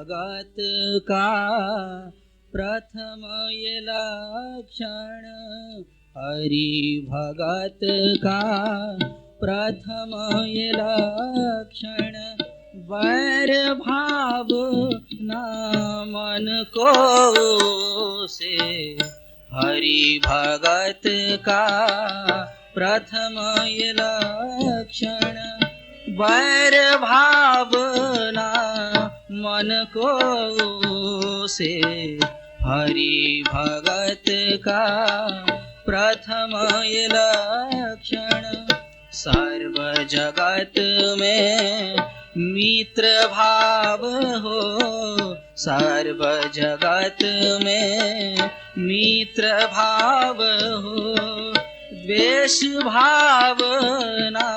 भगत का प्रथम ये लक्षण, हरि भगत का प्रथम ये लक्षण, वैर भाव ना मन को से। हरि भगत का प्रथम ये लक्षण, वैर भावना मन को से। हरि भगत का प्रथम ये लक्षण, सर्व जगत में मित्र भाव हो। सर्व जगत में मित्र भाव हो, द्वेष भावना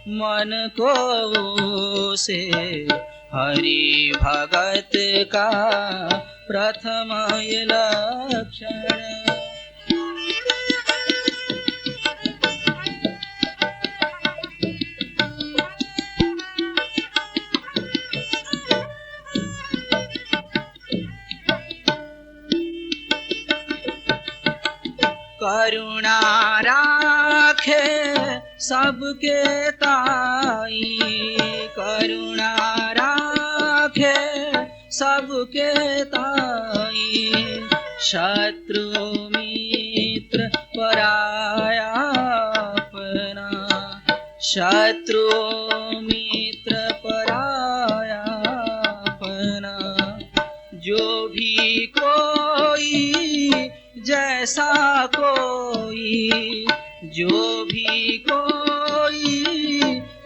मन को से। हरि भगत का प्रथम ये लक्षण। करुणा राखे सबके ताई, करुणा राखे सबके ताई। शत्रु मित्र पराया अपना, शत्रु मित्र पराया अपना। जो भी कोई जैसा कोई, जो भी कोई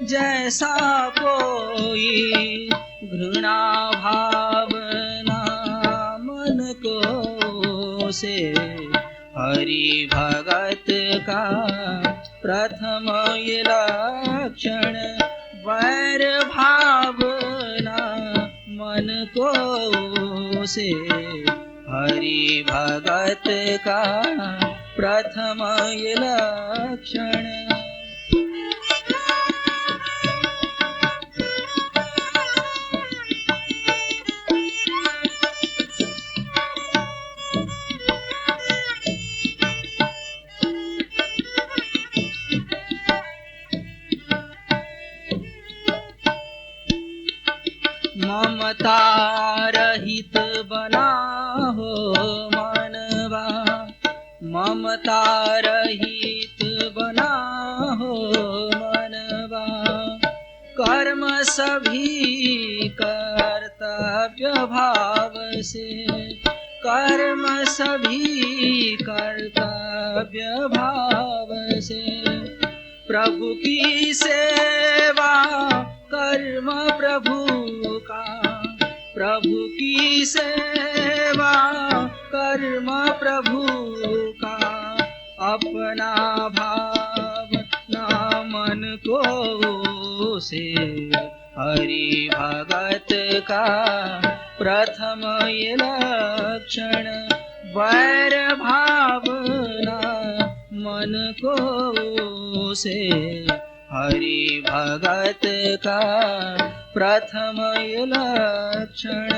जैसा कोई। घृणा भावना मन को से। हरि भगत का प्रथम ये लक्षण, वैर भावना मन को से। हरि भगत का प्रथम ये लक्षण। ममता रहित बना हो मानवा, ममता रहित बना हो मानवा। कर्म सभी कर्तव्य भाव से, कर्म सभी कर्तव्य भाव से। प्रभु की सेवा कर्म प्रभु का, प्रभु की सेवा कर्म प्रभु का। अपना भाव ना मन को से। हरि भगत का प्रथम ये लक्षण, वैर भावना मन को से। हरि भगत का प्रथम ये लक्षण।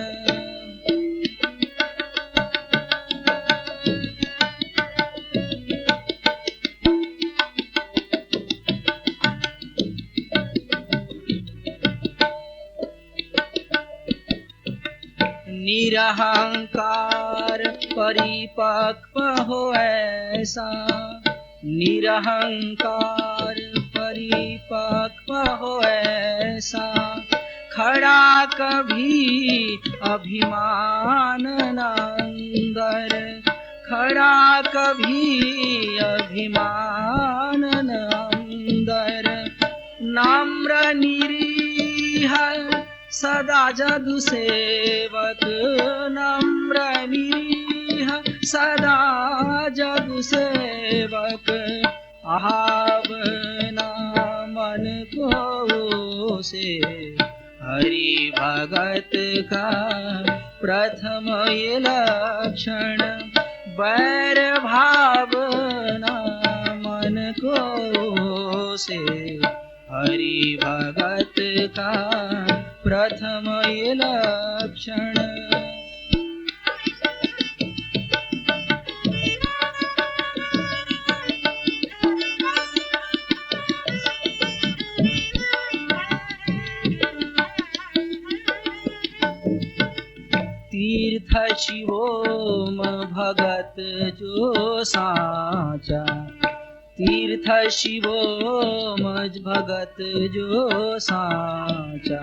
निरहंकार परिपक्व हो ऐसा, निरहंकार परिपक्व हो ऐसा। खड़ा कभी अभिमान अंदर, खड़ा कभी अभिमान अंदर। नम्र निरीह सदा जग सेवक, नम्र निरीह सदा जग सेवक। भावना मन को से। हरि भगत का प्रथम ये लक्षण, वैर भावना मन को से। हरि भगत का प्रथम ये लक्षण। तीर्थ शिवोम भगत जो साचा, तीर्थ शिवोम भगत जो साचा,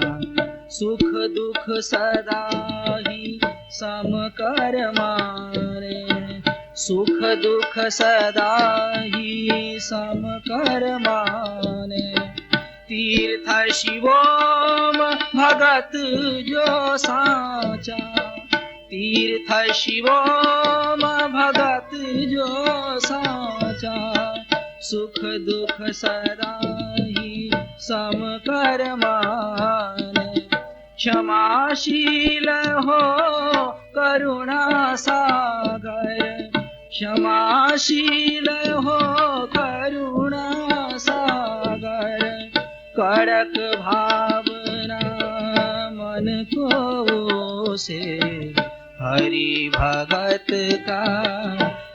सुख दुख सदा ही सम कर मारे, सुख दुख सदा ही सम कर माने। तीर्थ शिवोम भगत जो साचा, तीर्थ शिवोम भगत जो साचा, सुख दुख सदा ही सम कर माने। क्षमाशील हो करुणा सागर, क्षमाशील हो करुणा सागर, कड़क भावना मन को से, हरि भगत का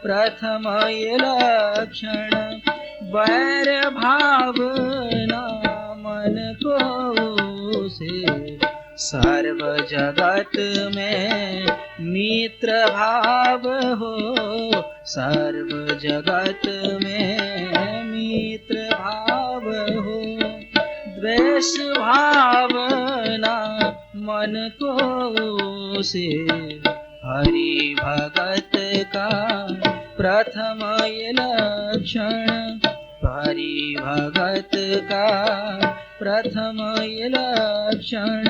प्रथम ये लक्षण। वैर भावना मन को से, सर्व जगत में मित्र भाव हो, सर्व जगत में मित्र भाव हो। द्वेष भावना मन को से, हरि भगत का प्रथम ये लक्षण। हरि भगत का प्रथम ये लक्षण,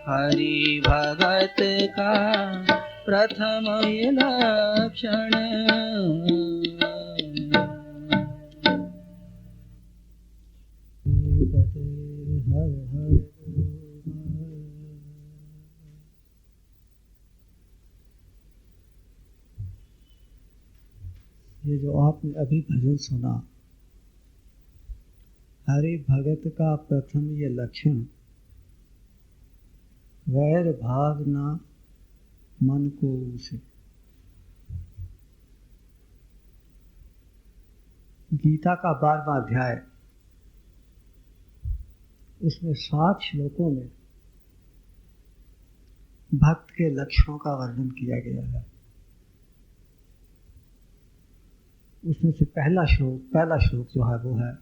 हरि भगत का प्रथम ये लक्षण। ये जो आपने अभी भजन सुना, हरि भगत का प्रथम ये लक्षण, वैर भावना मन को उसे। गीता का 12वां अध्याय, उसमें 7 श्लोकों में भक्त के लक्षणों का वर्णन किया गया है। उसमें से पहला श्लोक जो है वो है,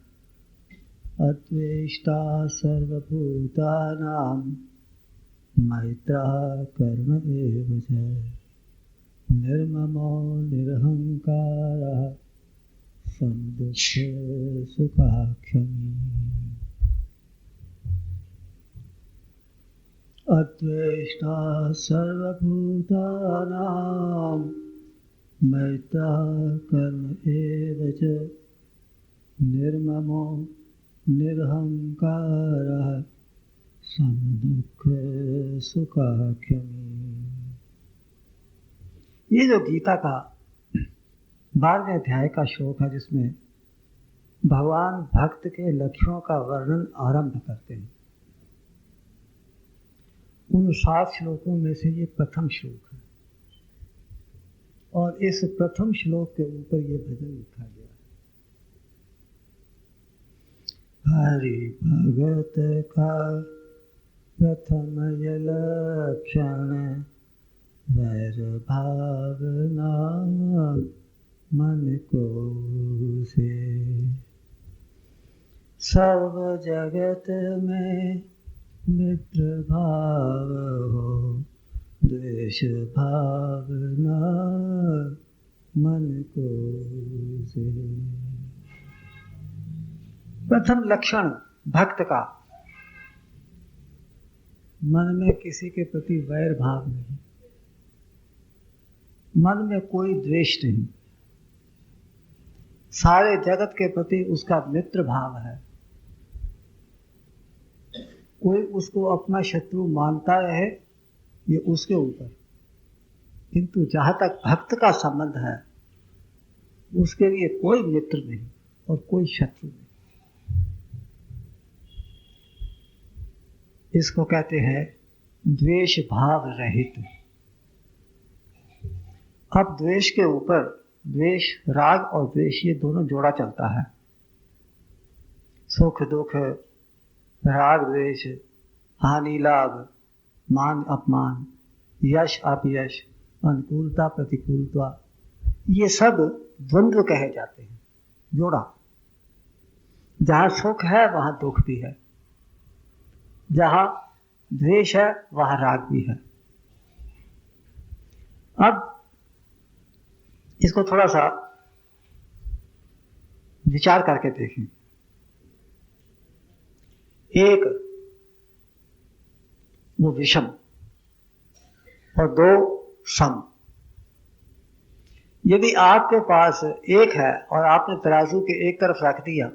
अद्वेष्टा सर्वभूतानां मैत्रः कर्म एव च, निर्ममो निरहंकारः समदुःख सुखाक्षमी। अद्वेष्टा सर्वभूतानां मैत्रः कर्म एव च, निर्ममो निरहंकारः समदुःख सुखाक्षमी। ये जो गीता का 12वें अध्याय का श्लोक है, जिसमें भगवान भक्त के लक्षणों का वर्णन आरंभ करते हैं, उन 7 श्लोकों में से ये प्रथम श्लोक है। और इस प्रथम श्लोक के ऊपर ये भजन लिखा गया है। हरि भगत का प्रथम ये लक्षण, वैर भावना मन को से। सर्व जगत में मित्र भाव हो, द्वेष भावना मन को से। प्रथम लक्षण भक्त का, मन में किसी के प्रति वैर भाव नहीं, मन में कोई द्वेष नहीं, सारे जगत के प्रति उसका मित्र भाव है। कोई उसको अपना शत्रु मानता रहे ये उसके ऊपर, किंतु जहां तक भक्त का संबंध है उसके लिए कोई मित्र नहीं और कोई शत्रु नहीं। इसको कहते हैं द्वेष भाव रहित। अब द्वेष के ऊपर द्वेष, राग और द्वेष ये दोनों जोड़ा चलता है। सुख दुख, राग द्वेष, हानि लाभ, मान अपमान, यश अपयश, अनुकूलता प्रतिकूलता, ये सब द्वंद्व कहे जाते हैं, जोड़ा। जहां सुख है वहां दुख भी है, जहां द्वेष है वहां राग भी है। अब इसको थोड़ा सा विचार करके देखें। एक वो विषम और दो सम। यदि आपके पास एक है और आपने तराजू के एक तरफ रख दिया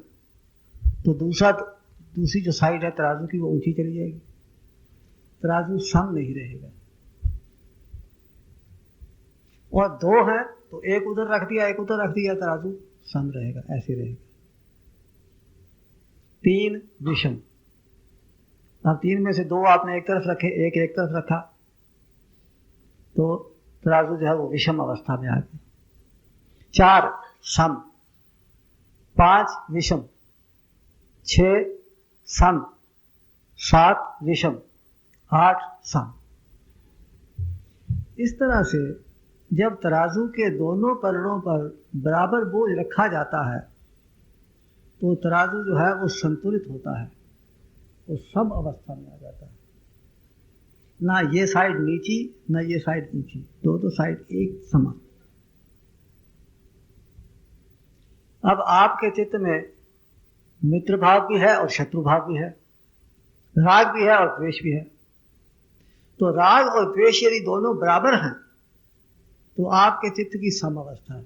तो दूसरी जो साइड है तराजू की वो ऊंची चली जाएगी, तराजू सम नहीं रहेगा। और दो है तो एक उधर रख दिया एक उधर रख दिया, तराजू सम रहेगा, ऐसे रहेगा। तीन विषम। अब तीन में से दो आपने एक तरफ रखे, एक तरफ रखा, तो तराजू जो है वो विषम अवस्था में आ गया। चार सम, पांच विषम, छह सम, सात विषम, आठ सम। इस तरह से जब तराजू के दोनों पलड़ों पर बराबर बोझ रखा जाता है तो तराजू जो है वो संतुलित होता है, वो सम अवस्था में आ जाता है। ना ये साइड नीची ना ये साइड ऊंची, दो साइड एक समान। अब आपके चित्त में मित्र भाव भी है और शत्रु भाव भी है, राग भी है और द्वेष भी है। तो राग और द्वेष यदि दोनों बराबर हैं तो आपके चित्त की सम अवस्था है।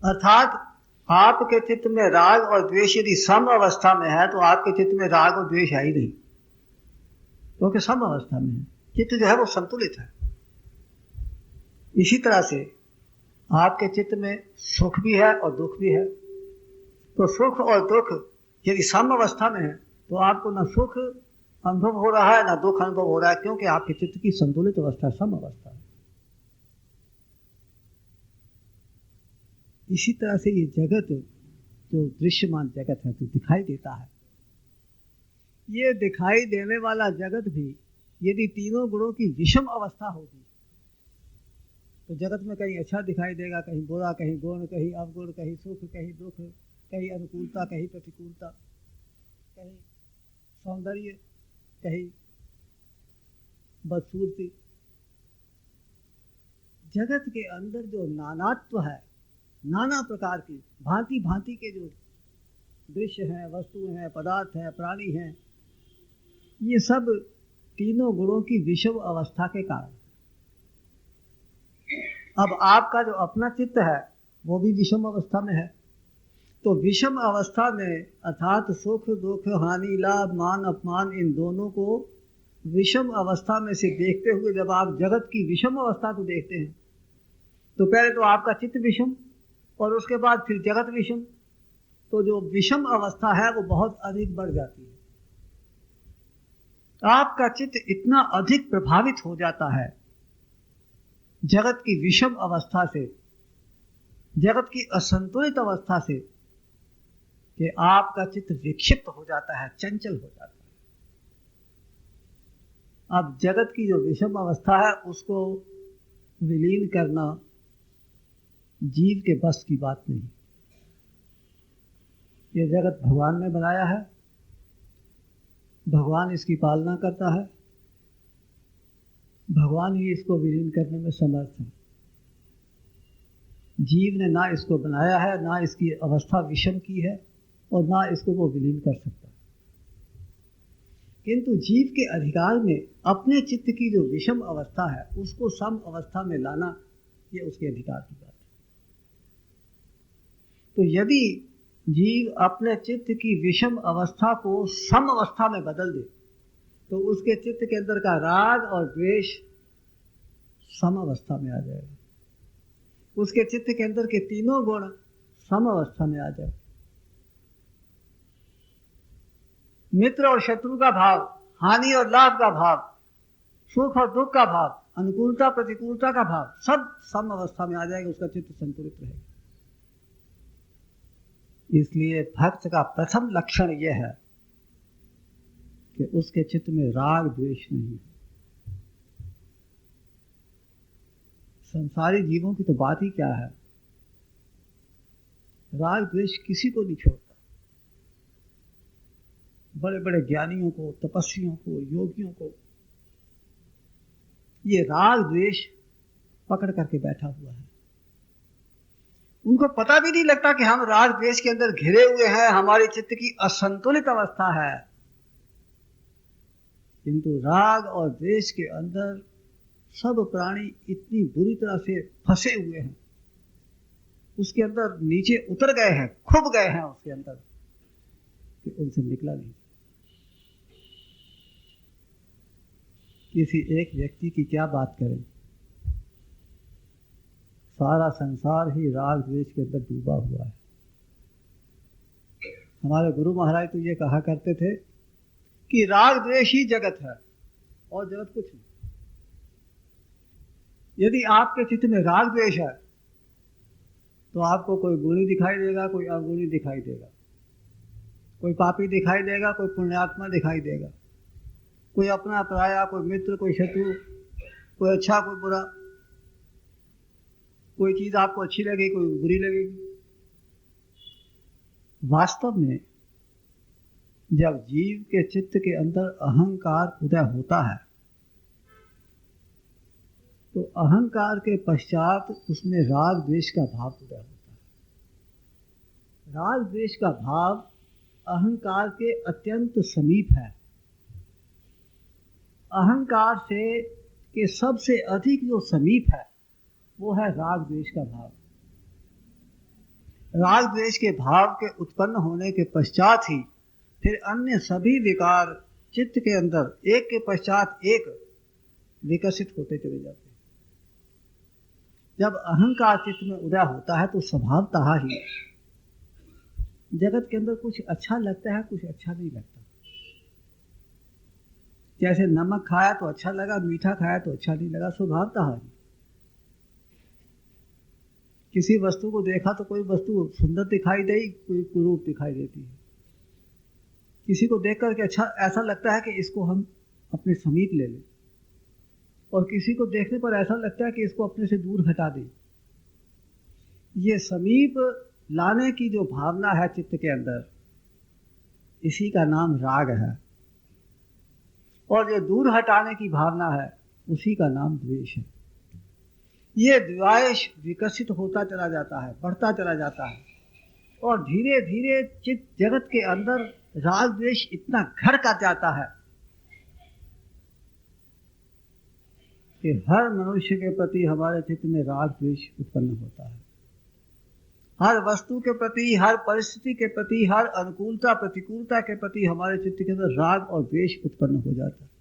अर्थात आपके चित्त में राग और द्वेष यदि सम अवस्था में है तो आपके चित्त में राग और द्वेष है ही नहीं, क्योंकि सम अवस्था में है, चित्त जो है वो संतुलित है। इसी तरह से आपके चित्त में सुख भी है और दुख भी है। तो सुख और दुख यदि सम अवस्था में है तो आपको न सुख अनुभव हो रहा है ना दुख अनुभव हो रहा है, क्योंकि आपके चित्त की संतुलित अवस्था सम अवस्था है। इसी तरह से ये जगत जो दृश्यमान जगत है, जो दिखाई देता है, ये दिखाई देने वाला जगत भी यदि तीनों गुणों की विषम अवस्था होगी तो जगत में कहीं अच्छा दिखाई देगा, कहीं बुरा, कहीं गुण, कहीं अवगुण, कहीं सुख, कहीं दुख, कहीं अनुकूलता, कहीं प्रतिकूलता, कहीं सौंदर्य, कहीं बदसूरती। जगत के अंदर जो नानात्व है, नाना प्रकार की भांति भांति के जो दृश्य हैं, वस्तुएं हैं, पदार्थ हैं, प्राणी हैं, ये सब तीनों गुणों की विषम अवस्था के कारण। अब आपका जो अपना चित्त है वो भी विषम अवस्था में है। तो विषम अवस्था में अर्थात सुख दुख, हानि लाभ, मान अपमान, इन दोनों को विषम अवस्था में से देखते हुए जब आप जगत की विषम अवस्था को देखते हैं तो पहले तो आपका चित्त विषम और उसके बाद फिर जगत विषम। तो जो विषम अवस्था है वो बहुत अधिक बढ़ जाती है। आपका चित्त इतना अधिक प्रभावित हो जाता है जगत की विषम अवस्था से, जगत की असंतुलित अवस्था से, कि आपका चित्त विक्षिप्त हो जाता है, चंचल हो जाता है। अब जगत की जो विषम अवस्था है उसको विलीन करना जीव के बस की बात नहीं। ये जगत भगवान ने बनाया है, भगवान इसकी पालना करता है, भगवान ही इसको विलीन करने में समर्थ है। जीव ने ना इसको बनाया है, ना इसकी अवस्था विषम की है और ना इसको वो विलीन कर सकता। किंतु जीव के अधिकार में अपने चित्त की जो विषम अवस्था है उसको सम अवस्था में लाना, ये उसके अधिकार की बात है। तो यदि जीव अपने चित्त की विषम अवस्था को सम अवस्था में बदल दे तो उसके चित्त के अंदर का राग और द्वेष सम अवस्था में आ जाएगा, उसके चित्त के अंदर के तीनों गुण सम अवस्था में आ जाए। मित्र और शत्रु का भाव, हानि और लाभ का भाव, सुख और दुख का भाव, अनुकूलता प्रतिकूलता का भाव, सब सम अवस्था में आ जाएगा, उसका चित्त संतुलित रहेगा। इसलिए भक्त का प्रथम लक्षण यह है कि उसके चित्त में राग द्वेष नहीं है। संसारी जीवों की तो बात ही क्या है, राग द्वेष किसी को नहीं छोड़ता। बड़े बड़े ज्ञानियों को, तपस्वियों को, योगियों को ये राग द्वेष पकड़ करके बैठा हुआ है। उनको पता भी नहीं लगता कि हम राग द्वेष के अंदर घिरे हुए हैं, हमारे चित्त की असंतुलित अवस्था है। किंतु राग और द्वेष के अंदर सब प्राणी इतनी बुरी तरह से फंसे हुए हैं, उसके अंदर नीचे उतर गए हैं, खुब गए हैं उसके अंदर, कि उनसे निकला नहीं। किसी एक व्यक्ति की क्या बात करें, सारा संसार ही राग द्वेष के अंदर डूबा हुआ है। हमारे गुरु महाराज तो ये कहा करते थे कि राग द्वेष ही जगत है और जगत कुछ नहीं। यदि आपके चित्त में राग द्वेष है तो आपको कोई गुणी दिखाई देगा, कोई अवगुणी दिखाई देगा, कोई पापी दिखाई देगा, कोई पुण्यात्मा दिखाई देगा, कोई अपना पराया, कोई मित्र, कोई शत्रु, कोई अच्छा, कोई बुरा। कोई चीज आपको अच्छी लगेगी, कोई बुरी लगेगी। वास्तव में जब जीव के चित्त के अंदर अहंकार उदय होता है तो अहंकार के पश्चात उसमें राग द्वेष का भाव उदय होता है। राग द्वेष का भाव अहंकार के अत्यंत समीप है। अहंकार से के सबसे अधिक जो समीप है वो है राग द्वेष का भाव। राग द्वेष के भाव के उत्पन्न होने के पश्चात ही फिर अन्य सभी विकार चित्त के अंदर एक के पश्चात एक विकसित होते चले जाते हैं। जब अहंकार चित्त में उदय होता है तो स्वभावतः ही जगत के अंदर कुछ अच्छा लगता है, कुछ अच्छा नहीं लगता। जैसे नमक खाया तो अच्छा लगा, मीठा खाया तो अच्छा नहीं लगा, स्वभावतः ही। किसी वस्तु को देखा तो कोई वस्तु सुंदर दिखाई देगी, कोई कुरूप दिखाई देती है। किसी को देख करके अच्छा ऐसा लगता है कि इसको हम अपने समीप ले लें, और किसी को देखने पर ऐसा लगता है कि इसको अपने से दूर हटा दें। ये समीप लाने की जो भावना है चित्त के अंदर, इसी का नाम राग है, और जो दूर हटाने की भावना है उसी का नाम द्वेष है। ये द्वेष विकसित होता चला जाता है, बढ़ता चला जाता है, और धीरे धीरे चित्त जगत के अंदर राग द्वेष इतना घर का जाता है कि हर मनुष्य के प्रति हमारे चित्त में राग द्वेष उत्पन्न होता है। हर वस्तु के प्रति, हर परिस्थिति के प्रति, हर अनुकूलता प्रतिकूलता के प्रति हमारे चित्त के अंदर राग और द्वेष उत्पन्न हो जाता है।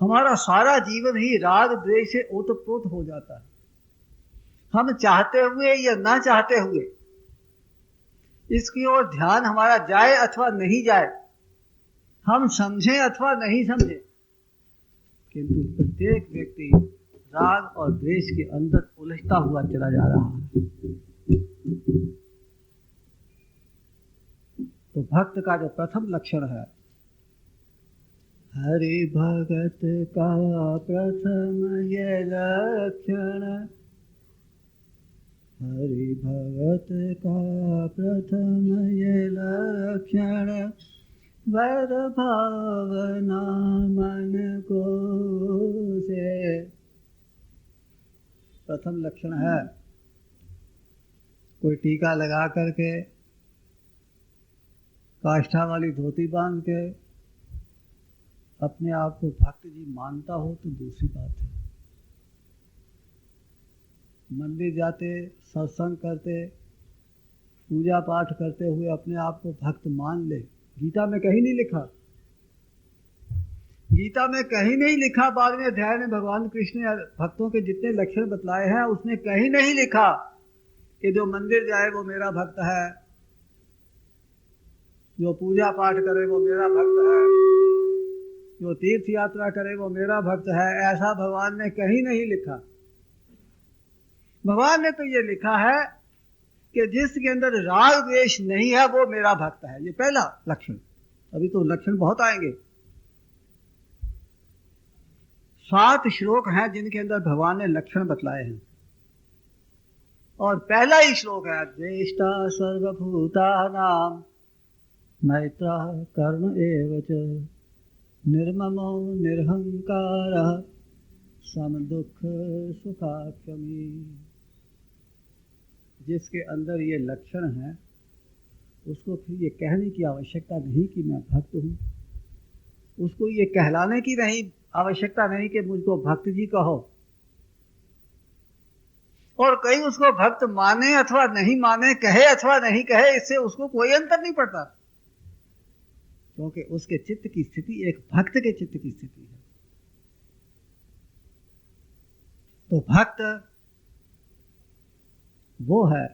हमारा सारा जीवन ही राग द्वेष से ओतप्रोत हो जाता है। हम चाहते हुए या ना चाहते हुए इसकी ओर ध्यान हमारा जाए अथवा नहीं जाए, हम समझें अथवा नहीं समझें, किंतु प्रत्येक व्यक्ति राग और द्वेष के अंदर उलझता हुआ चला जा रहा है। तो भक्त का जो प्रथम लक्षण है, हरि भगत का प्रथम ये लक्षण, हरि भगत का प्रथम ये लक्षण, वैर भावना मन को से। प्रथम लक्षण है, कोई टीका लगा करके, काष्ठा वाली धोती बांध के अपने आप को भक्त जी मानता हो तो दूसरी बात है। मंदिर जाते, सत्संग करते, पूजा पाठ करते हुए अपने आप को भक्त मान ले, गीता में कहीं नहीं लिखा। गीता में कहीं नहीं लिखा, बाद में अध्याय में भगवान कृष्ण ने भक्तों के जितने लक्षण बतलाए हैं उसने कहीं नहीं लिखा कि जो मंदिर जाए वो मेरा भक्त है, जो पूजा पाठ करे वो मेरा भक्त है, जो तीर्थ यात्रा करे वो मेरा भक्त है, ऐसा भगवान ने कहीं नहीं लिखा। भगवान ने तो ये लिखा है कि जिसके अंदर राग द्वेष नहीं है वो मेरा भक्त है। ये पहला लक्षण। अभी तो लक्षण बहुत आएंगे। 7 श्लोक हैं जिनके अंदर भगवान ने लक्षण बतलाए हैं, और पहला ही श्लोक है द्वेष्टा सर्वभूतानां मैत्रः कर्ण एव च निर्ममो निरहंकारः समदुःख सुखाक्षमी। जिसके अंदर ये लक्षण है उसको फिर ये कहने की आवश्यकता नहीं कि मैं भक्त हूँ, उसको ये कहलाने की नहीं आवश्यकता नहीं कि मुझको भक्त जी कहो, और कहीं उसको भक्त माने अथवा नहीं माने, कहे अथवा नहीं कहे, इससे उसको कोई अंतर नहीं पड़ता, क्योंकि उसके चित्त की स्थिति एक भक्त के चित्त की स्थिति है। तो भक्त वो है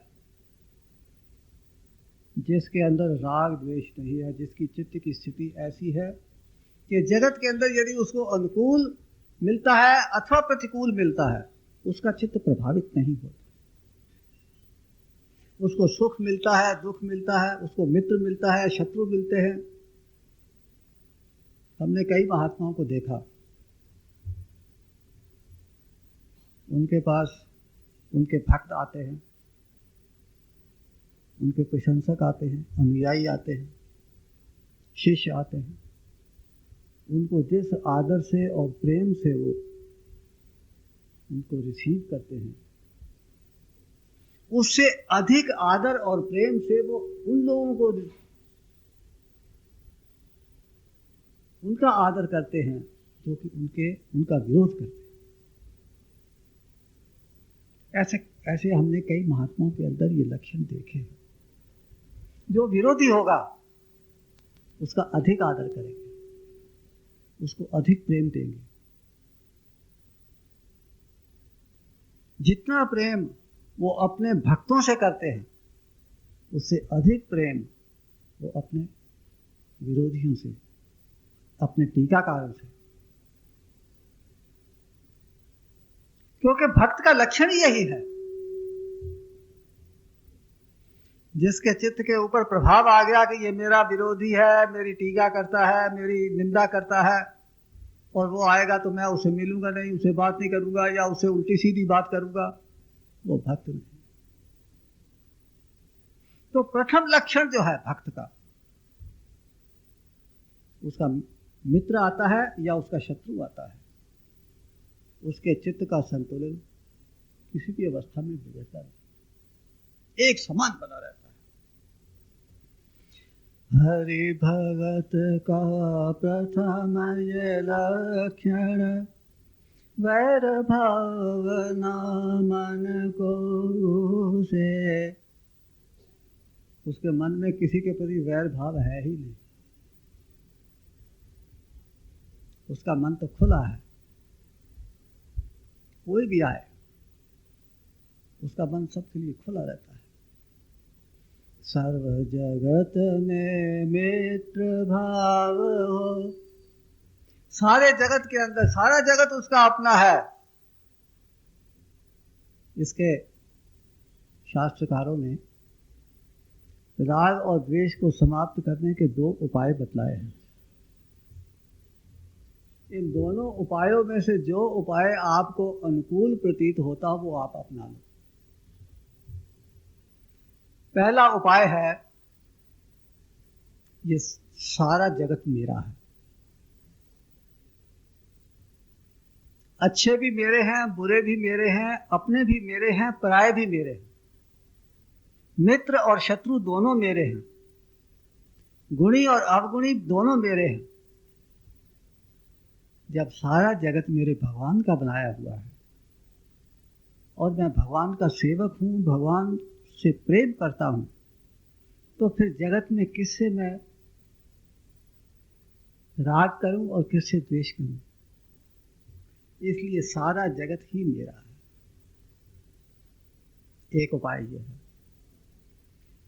जिसके अंदर राग द्वेष नहीं है, जिसकी चित्त की स्थिति ऐसी है कि जगत के अंदर यदि उसको अनुकूल मिलता है अथवा प्रतिकूल मिलता है, उसका चित्त प्रभावित नहीं होता। उसको सुख मिलता है, दुख मिलता है, उसको मित्र मिलता है, शत्रु मिलते हैं। हमने कई महात्माओं को देखा, उनके पास उनके भक्त आते हैं, उनके प्रशंसक आते हैं, अनुयायी आते हैं, शिष्य आते हैं। उनको जिस आदर से और प्रेम से वो उनको रिसीव करते हैं, उससे अधिक आदर और प्रेम से वो उन लोगों को उनका आदर करते हैं जो कि उनका विरोध करते हैं। ऐसे हमने कई महात्माओं के अंदर ये लक्षण देखे हैं। जो विरोधी होगा उसका अधिक आदर करेंगे, उसको अधिक प्रेम देंगे। जितना प्रेम वो अपने भक्तों से करते हैं उससे अधिक प्रेम वो अपने विरोधियों से, अपने टीकाकारों से, क्योंकि भक्त का लक्षण ही यही है। जिसके चित्त के ऊपर प्रभाव आ गया कि ये मेरा विरोधी है, मेरी टीका करता है, मेरी निंदा करता है, और वो आएगा तो मैं उसे मिलूंगा नहीं, उसे बात नहीं करूंगा या उसे उल्टी सीधी बात करूंगा, वो भक्त नहीं। तो प्रथम लक्षण जो है भक्त का, उसका मित्र आता है या उसका शत्रु आता है, उसके चित्त का संतुलन किसी भी अवस्था में बिगड़ता नहीं, एक समान बना रहता है। हरि भगत का प्रथम ये लक्षण वैर भावना मन को से। उसके मन में किसी के प्रति वैर भाव है ही नहीं, उसका मन तो खुला है, कोई भी आए उसका मन सबके लिए खुला रहता है। सर्व जगत में मित्र भाव हो, सारे जगत के अंदर सारा जगत उसका अपना है। इसके शास्त्रकारों ने राग और द्वेष को समाप्त करने के 2 उपाय बतलाए हैं। इन दोनों उपायों में से जो उपाय आपको अनुकूल प्रतीत होता हो वो आप अपना लो। पहला उपाय है, ये सारा जगत मेरा है, अच्छे भी मेरे हैं, बुरे भी मेरे हैं, अपने भी मेरे हैं, पराये भी मेरे हैं, मित्र और शत्रु दोनों मेरे हैं, गुणी और अवगुणी दोनों मेरे हैं। जब सारा जगत मेरे भगवान का बनाया हुआ है और मैं भगवान का सेवक हूं, भगवान से प्रेम करता हूं, तो फिर जगत में किससे मैं राग करूं और किससे द्वेष करूं? इसलिए सारा जगत ही मेरा है। एक उपाय यह है।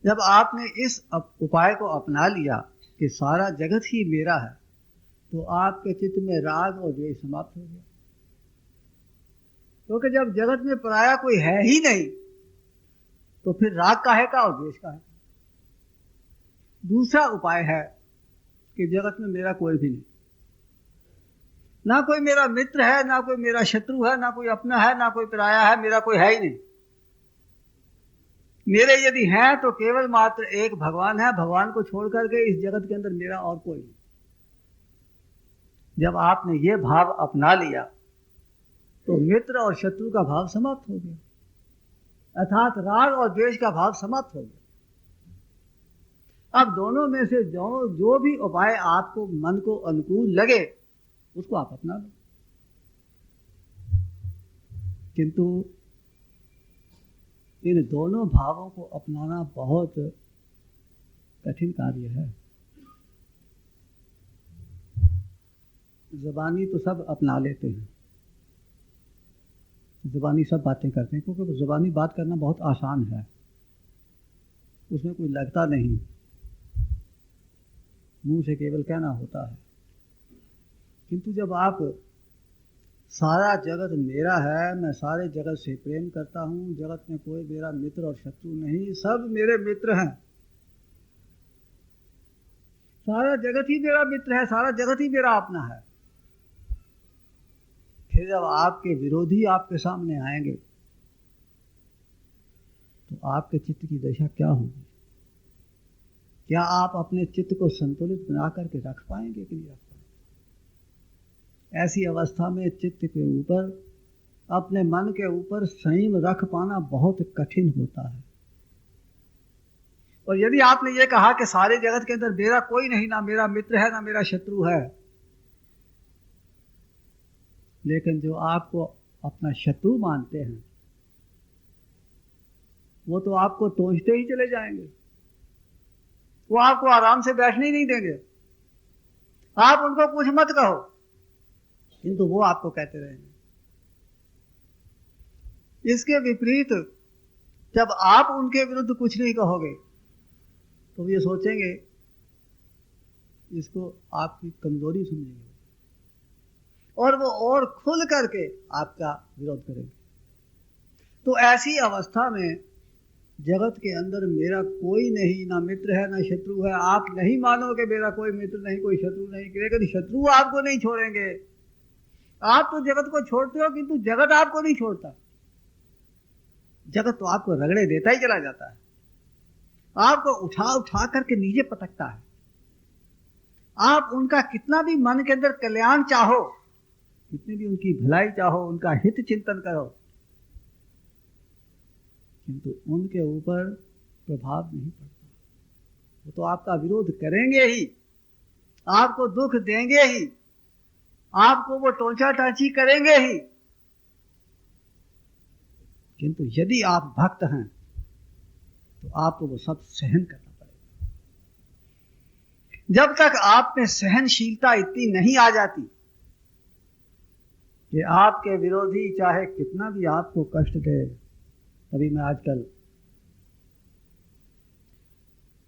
जब आपने इस उपाय को अपना लिया कि सारा जगत ही मेरा है, तो आपके चित्त में राग और द्वेष समाप्त हो गया। क्योंकि जब जगत में पराया कोई है ही नहीं, तो फिर राग काहे का और द्वेष काहे का। दूसरा उपाय है कि जगत में मेरा कोई भी नहीं, ना कोई मेरा मित्र है, ना कोई मेरा शत्रु है, ना कोई अपना है, ना कोई पराया है, मेरा कोई है ही नहीं। मेरे यदि हैं तो केवल मात्र एक भगवान है, भगवान को छोड़ करके इस जगत के अंदर मेरा और कोई नहीं। जब आपने ये भाव अपना लिया तो मित्र और शत्रु का भाव समाप्त हो गया, अर्थात राग और द्वेष का भाव समाप्त हो गया। अब दोनों में से जो भी उपाय आपको मन को अनुकूल लगे उसको आप अपना लो, किंतु इन दोनों भावों को अपनाना बहुत कठिन कार्य है। ज़बानी तो सब अपना लेते हैं, ज़बानी सब बातें करते हैं, क्योंकि ज़बानी बात करना बहुत आसान है, उसमें कोई लगता नहीं, मुंह से केवल कहना होता है। किंतु जब आप सारा जगत मेरा है, मैं सारे जगत से प्रेम करता हूँ, जगत में कोई मेरा मित्र और शत्रु नहीं, सब मेरे मित्र हैं, सारा जगत ही मेरा मित्र है, सारा जगत ही मेरा अपना है, फिर जब आपके विरोधी आपके सामने आएंगे तो आपके चित्त की दशा क्या होगी? क्या आप अपने चित्त को संतुलित बना करके रख पाएंगे कि नहीं रख पाएंगे? ऐसी अवस्था में चित्त के ऊपर, अपने मन के ऊपर संयम रख पाना बहुत कठिन होता है। और यदि आपने ये कहा कि सारे जगत के अंदर मेरा कोई नहीं, ना मेरा मित्र है, ना मेरा शत्रु है, लेकिन जो आपको अपना शत्रु मानते हैं वो तो आपको तोड़ते ही चले जाएंगे, वो आपको आराम से बैठने ही नहीं देंगे। आप उनको कुछ मत कहो, किंतु वो आपको कहते रहेंगे। इसके विपरीत जब आप उनके विरुद्ध कुछ नहीं कहोगे तो ये सोचेंगे, इसको आपकी कमजोरी समझेंगे और वो और खुल करके आपका विरोध करेंगे। तो ऐसी अवस्था में जगत के अंदर मेरा कोई नहीं, ना मित्र है ना शत्रु है। आप नहीं मानोगे मेरा कोई मित्र नहीं, कोई शत्रु नहीं, लेकिन शत्रु आपको नहीं छोड़ेंगे। आप तो जगत को छोड़ते हो, किंतु जगत आपको नहीं छोड़ता। जगत तो आपको रगड़े देता ही चला जाता है, आपको उठा उठा करके नीचे पटकता है। आप उनका कितना भी मन के अंदर कल्याण चाहो, कितनी भी उनकी भलाई चाहो, उनका हित चिंतन करो, किंतु उनके ऊपर प्रभाव नहीं पड़ता। वो तो आपका विरोध करेंगे ही, आपको दुख देंगे ही, आपको वो टोंचा टाची करेंगे ही, किंतु यदि आप भक्त हैं तो आपको वो सब सहन करना पड़ेगा। जब तक आप में सहनशीलता इतनी नहीं आ जाती कि आपके विरोधी चाहे कितना भी आपको कष्ट दे। अभी मैं आजकल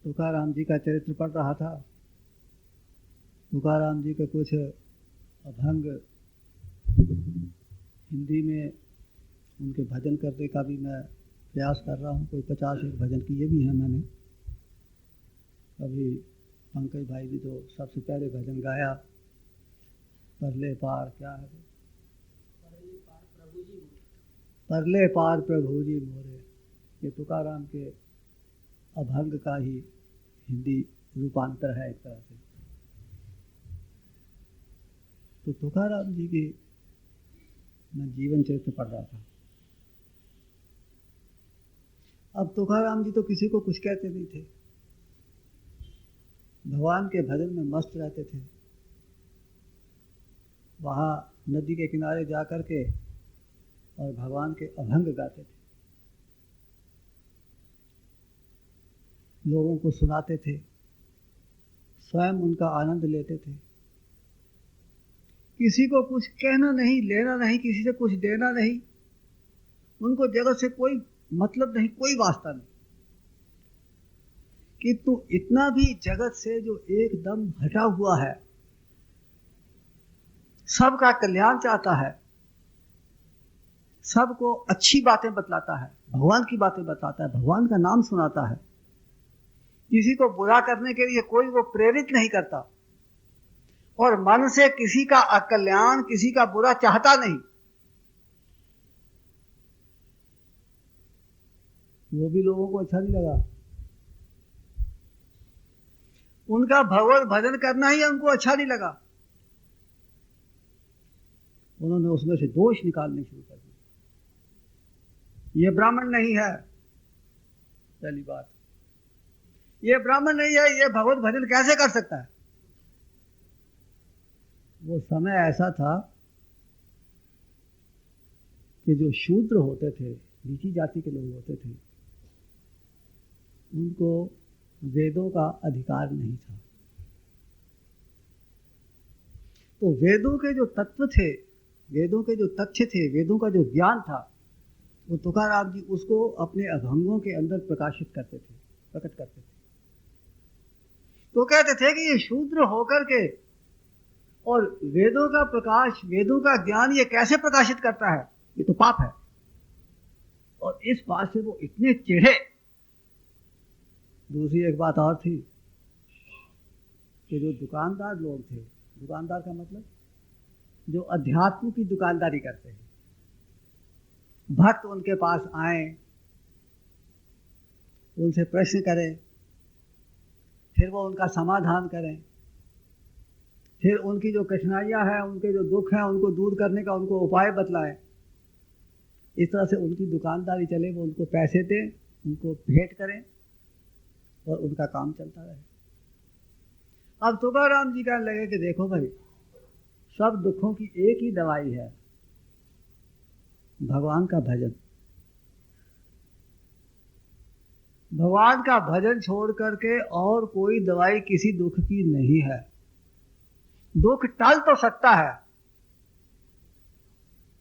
तुकाराम जी का चरित्र पढ़ रहा था। तुकाराम जी के कुछ अभंग हिंदी में उनके भजन करने का भी मैं प्रयास कर रहा हूँ। कोई 50 भजन किए भी हैं मैंने। अभी पंकज भाई भी तो सबसे पहले भजन गाया, परले पार, क्या है, परले पार प्रभु जी मोरे। ये तुकाराम के अभंग का ही हिंदी रूपांतर है एक तरह से। तो तुकाराम जी की मैं जीवन चरित्र पढ़ रहा था। अब तुकाराम जी तो किसी को कुछ कहते नहीं थे, भगवान के भजन में मस्त रहते थे। वहाँ नदी के किनारे जा कर के और भगवान के अभंग गाते थे, लोगों को सुनाते थे, स्वयं उनका आनंद लेते थे। किसी को कुछ कहना नहीं, लेना नहीं, किसी से कुछ देना नहीं, उनको जगत से कोई मतलब नहीं, कोई वास्ता नहीं। कि तू इतना भी जगत से जो एकदम हटा हुआ है, सबका कल्याण चाहता है, सबको अच्छी बातें बतलाता है, भगवान की बातें बताता है, भगवान का नाम सुनाता है, किसी को बुरा करने के लिए कोई वो प्रेरित नहीं करता, और मन से किसी का अकल्याण, किसी का बुरा चाहता नहीं, वो भी लोगों को अच्छा नहीं लगा। उनका भगवत भजन करना ही उनको अच्छा नहीं लगा। उन्होंने उसमें से दोष निकालने शुरू कर दिए। ये ब्राह्मण नहीं है, पहली बात, ये ब्राह्मण नहीं है, ये भगवत भजन कैसे कर सकता है। वो समय ऐसा था कि जो शूद्र होते थे, नीची जाति के लोग होते थे, उनको वेदों का अधिकार नहीं था। तो वेदों के जो तत्व थे, वेदों के जो तथ्य थे, वेदों का जो ज्ञान था, वो तुकाराम जी उसको अपने अभंगों के अंदर प्रकाशित करते थे, प्रकट करते थे। तो कहते थे कि ये शूद्र होकर के और वेदों का प्रकाश, वेदों का ज्ञान ये कैसे प्रकाशित करता है, ये तो पाप है। और इस बात से वो इतने चिढ़े। दूसरी एक बात और थी कि जो दुकानदार लोग थे, दुकानदार का मतलब जो अध्यात्म की दुकानदारी करते हैं, भक्त उनके पास आए, उनसे प्रश्न करें, फिर वो उनका समाधान करें, फिर उनकी जो कठिनाइयां हैं, उनके जो दुख हैं, उनको दूर करने का उनको उपाय बतलाएं। इस तरह से उनकी दुकानदारी चले, वो उनको पैसे दें, उनको भेंट करें और उनका काम चलता रहे। अब तुकाराम जी कहने लगे कि देखो भाई, सब दुखों की एक ही दवाई है, भगवान का भजन। भगवान का भजन छोड़ करके और कोई दवाई किसी दुख की नहीं है। दुख टल तो सकता है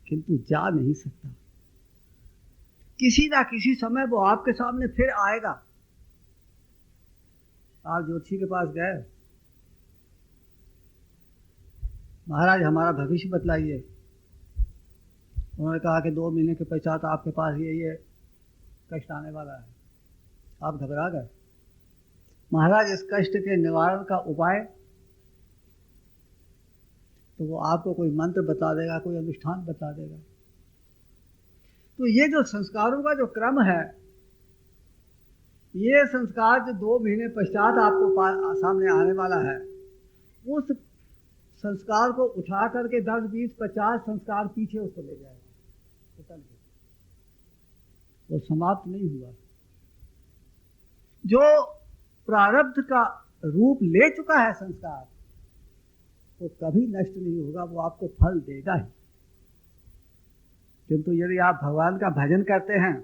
किंतु जा नहीं सकता। किसी ना किसी समय वो आपके सामने फिर आएगा। आप ज्योतिषी के पास गए, महाराज हमारा भविष्य बतलाइए। उन्होंने कहा कि 2 महीने के पश्चात आपके पास ये कष्ट आने वाला है। आप घबरा गए। महाराज इस कष्ट के निवारण का उपाय, तो वो आपको कोई मंत्र बता देगा, कोई अनुष्ठान बता देगा। तो ये जो संस्कारों का जो क्रम है, ये संस्कार जो 2 महीने पश्चात आपको सामने आने वाला है, उस संस्कार को उठा करके 10, 20, 50 संस्कार पीछे उसको ले जाएगा। वो समाप्त नहीं हुआ। जो प्रारब्ध का रूप ले चुका है संस्कार, वो कभी नष्ट नहीं होगा, वो आपको फल देगा ही। किंतु यदि आप भगवान का भजन करते हैं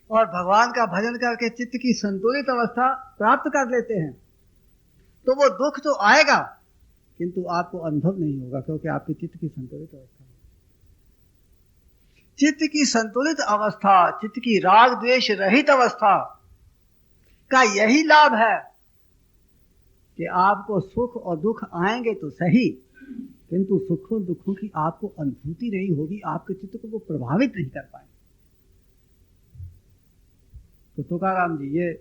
और भगवान का भजन करके चित्त की संतुलित अवस्था प्राप्त कर लेते हैं, तो वो दुख तो आएगा किंतु आपको अनुभव नहीं होगा, क्योंकि आपकी चित्त की संतुलित अवस्था, चित्त की संतुलित अवस्था, चित्त की राग द्वेष रहित अवस्था का यही लाभ है कि आपको सुख और दुख आएंगे तो सही, किंतु सुखों दुखों की आपको अनुभूति नहीं होगी, आपके चित्त को वो प्रभावित नहीं कर पाएंगे। तो तुकाराम जी ये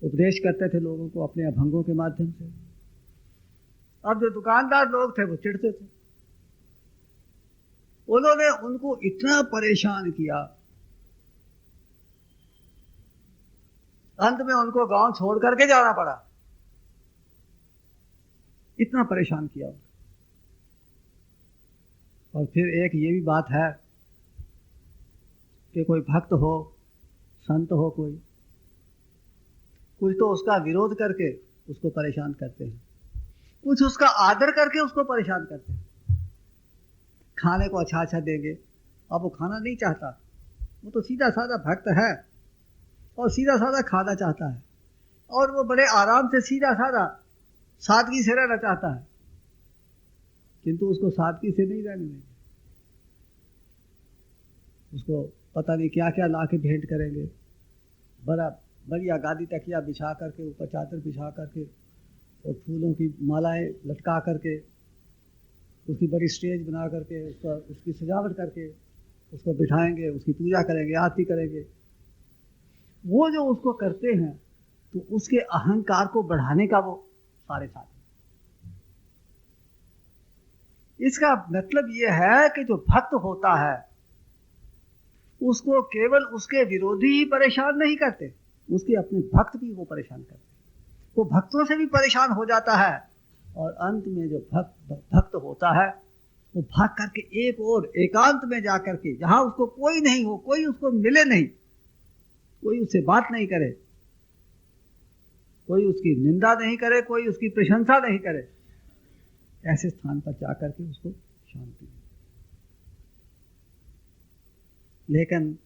उपदेश करते थे लोगों को अपने अभंगों के माध्यम से। अब जो दुकानदार लोग थे वो चिढ़ते थे। उन्होंने उनको इतना परेशान किया, अंत में उनको गांव छोड़ करके जाना पड़ा। इतना परेशान किया। और फिर एक ये भी बात है कि कोई भक्त हो, संत हो, कोई कुछ तो उसका विरोध करके उसको परेशान करते हैं, कुछ उसका आदर करके उसको परेशान करते हैं। खाने को अच्छा अच्छा देंगे, अब वो खाना नहीं चाहता, वो तो सीधा साधा भक्त है और सीधा साधा खाना चाहता है, और वो बड़े आराम से सीधा साधा सादगी से रहना चाहता है, किंतु उसको सादगी से नहीं रहने देंगे। उसको पता नहीं क्या क्या ला के भेंट करेंगे, बड़ा बढ़िया गादी तकिया बिछा करके, ऊपर चादर बिछा करके और फूलों की मालाएं लटका करके, उसकी बड़ी स्टेज बना करके, उसकी सजावट करके उसको बिठाएंगे, उसकी पूजा करेंगे, आरती करेंगे। वो जो उसको करते हैं तो उसके अहंकार को बढ़ाने का वो सारे साथ। इसका मतलब ये है कि जो भक्त होता है उसको केवल उसके विरोधी ही परेशान नहीं करते, उसके अपने भक्त भी वो परेशान करते, वो भक्तों से भी परेशान हो जाता है। और अंत में जो भक्त होता है वो भाग करके एक और एकांत में जाकर के, जहां उसको कोई नहीं हो, कोई उसको मिले नहीं, कोई उससे बात नहीं करे, कोई उसकी निंदा नहीं करे, कोई उसकी प्रशंसा नहीं करे, ऐसे स्थान पर जाकर के उसको शांति मिले। लेकिन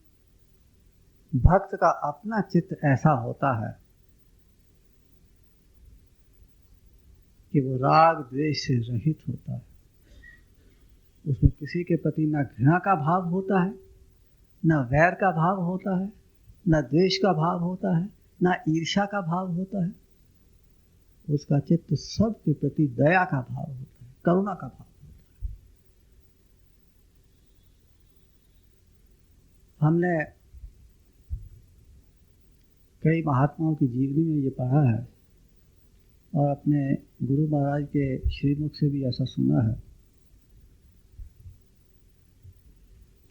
भक्त का अपना चित्त ऐसा होता है कि वो राग द्वेष से रहित होता है। उसमें किसी के प्रति न घृणा का भाव होता है, न वैर का भाव होता है, न द्वेष का भाव होता है, न ईर्ष्या का भाव होता है। उसका चित्त सबके प्रति दया का भाव होता है, करुणा का भाव होता है। हमने कई महात्माओं की जीवनी में ये पढ़ा है और अपने गुरु महाराज के श्रीमुख से भी ऐसा सुना है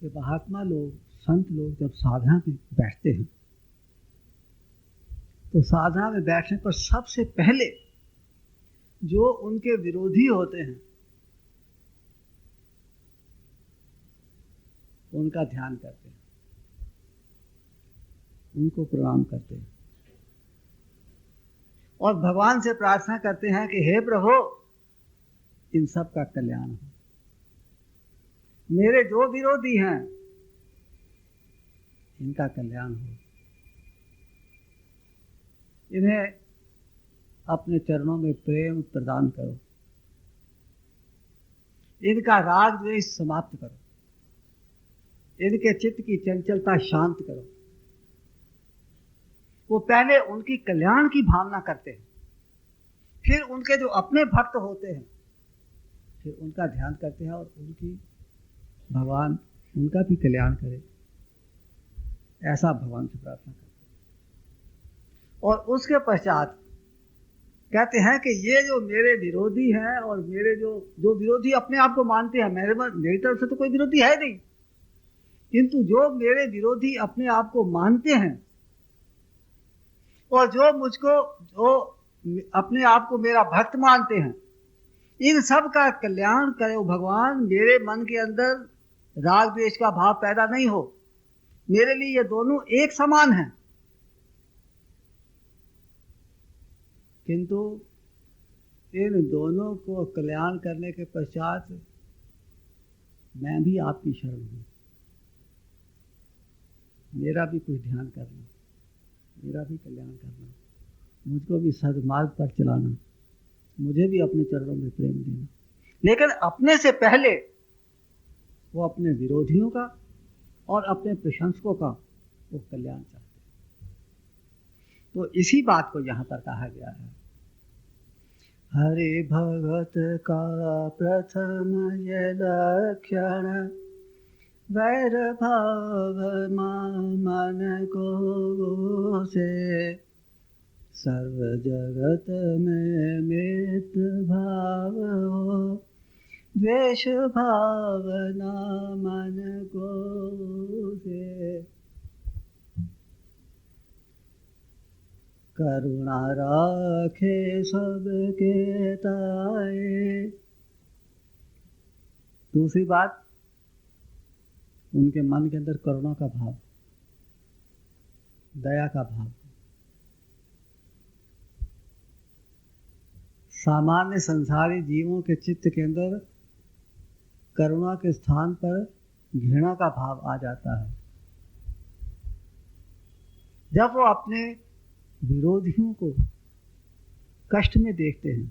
कि महात्मा लोग, संत लोग जब साधना में बैठते हैं तो साधना में बैठने पर सबसे पहले जो उनके विरोधी होते हैं उनका ध्यान करते हैं, उनको प्रणाम करते हैं और भगवान से प्रार्थना करते हैं कि हे प्रभु, इन सब का कल्याण हो। मेरे जो विरोधी हैं इनका कल्याण हो, इन्हें अपने चरणों में प्रेम प्रदान करो, इनका राग द्वेष समाप्त करो, इनके चित्त की चंचलता शांत करो। वो पहले उनकी कल्याण की भावना करते हैं, फिर उनके जो अपने भक्त होते हैं फिर उनका ध्यान करते हैं और उनकी भगवान उनका भी कल्याण करे, ऐसा भगवान से प्रार्थना करते हैं। और उसके पश्चात कहते हैं कि ये जो मेरे विरोधी हैं और मेरे जो विरोधी अपने आप को मानते हैं, मेरी तरफ से तो कोई विरोधी है नहीं, किंतु जो मेरे विरोधी अपने आप को मानते हैं और जो अपने आप को मेरा भक्त मानते हैं, इन सब का कल्याण करो भगवान। मेरे मन के अंदर राग द्वेष का भाव पैदा नहीं हो, मेरे लिए ये दोनों एक समान हैं, किंतु इन दोनों को कल्याण करने के पश्चात मैं भी आपकी शरण हूं, मेरा भी कुछ ध्यान करना, मेरा भी कल्याण करना, मुझको भी सद्मार्ग पर चलाना, मुझे भी अपने चरणों में प्रेम देना। लेकिन अपने से पहले वो अपने विरोधियों का और अपने प्रशंसकों का वो कल्याण चाहते हैं। तो इसी बात को यहाँ पर कहा गया है, हरि भगत का प्रथम ये लक्षण, वैर भाव मन को से, सर्व जगत में मित्र भाव हो, द्वेष भावना मन को से, करुणा राखे सबके ताए। दूसरी बात, उनके मन के अंदर करुणा का भाव, दया का भाव। सामान्य संसारी जीवों के चित्त के अंदर करुणा के स्थान पर घृणा का भाव आ जाता है। जब वो अपने विरोधियों को कष्ट में देखते हैं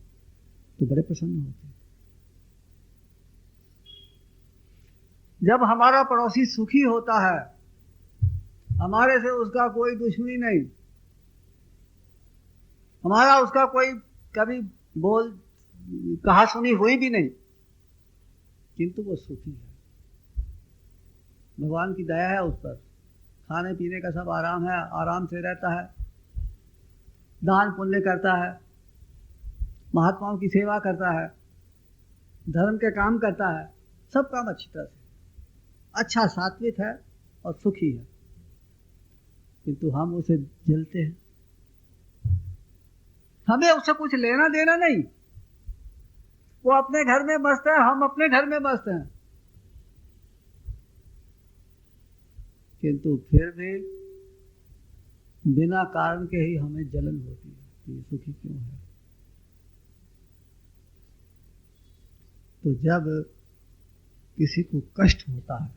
तो बड़े प्रसन्न होते हैं। जब हमारा पड़ोसी सुखी होता है, हमारे से उसका कोई दुश्मनी नहीं, हमारा उसका कोई कभी बोल कहा सुनी हुई भी नहीं, किंतु वो सुखी है। भगवान की दया है उस पर, खाने पीने का सब आराम है, आराम से रहता है, दान पुण्य करता है, महात्माओं की सेवा करता है, धर्म के काम करता है, सब काम अच्छी तरह से, अच्छा सात्विक है और सुखी है। किंतु हम उसे जलते हैं, हमें उससे कुछ लेना देना नहीं। वो अपने घर में मस्त है, हम अपने घर में मस्त हैं, किंतु फिर भी बिना कारण के ही हमें जलन होती है कि ये सुखी क्यों है। तो जब किसी को कष्ट होता है,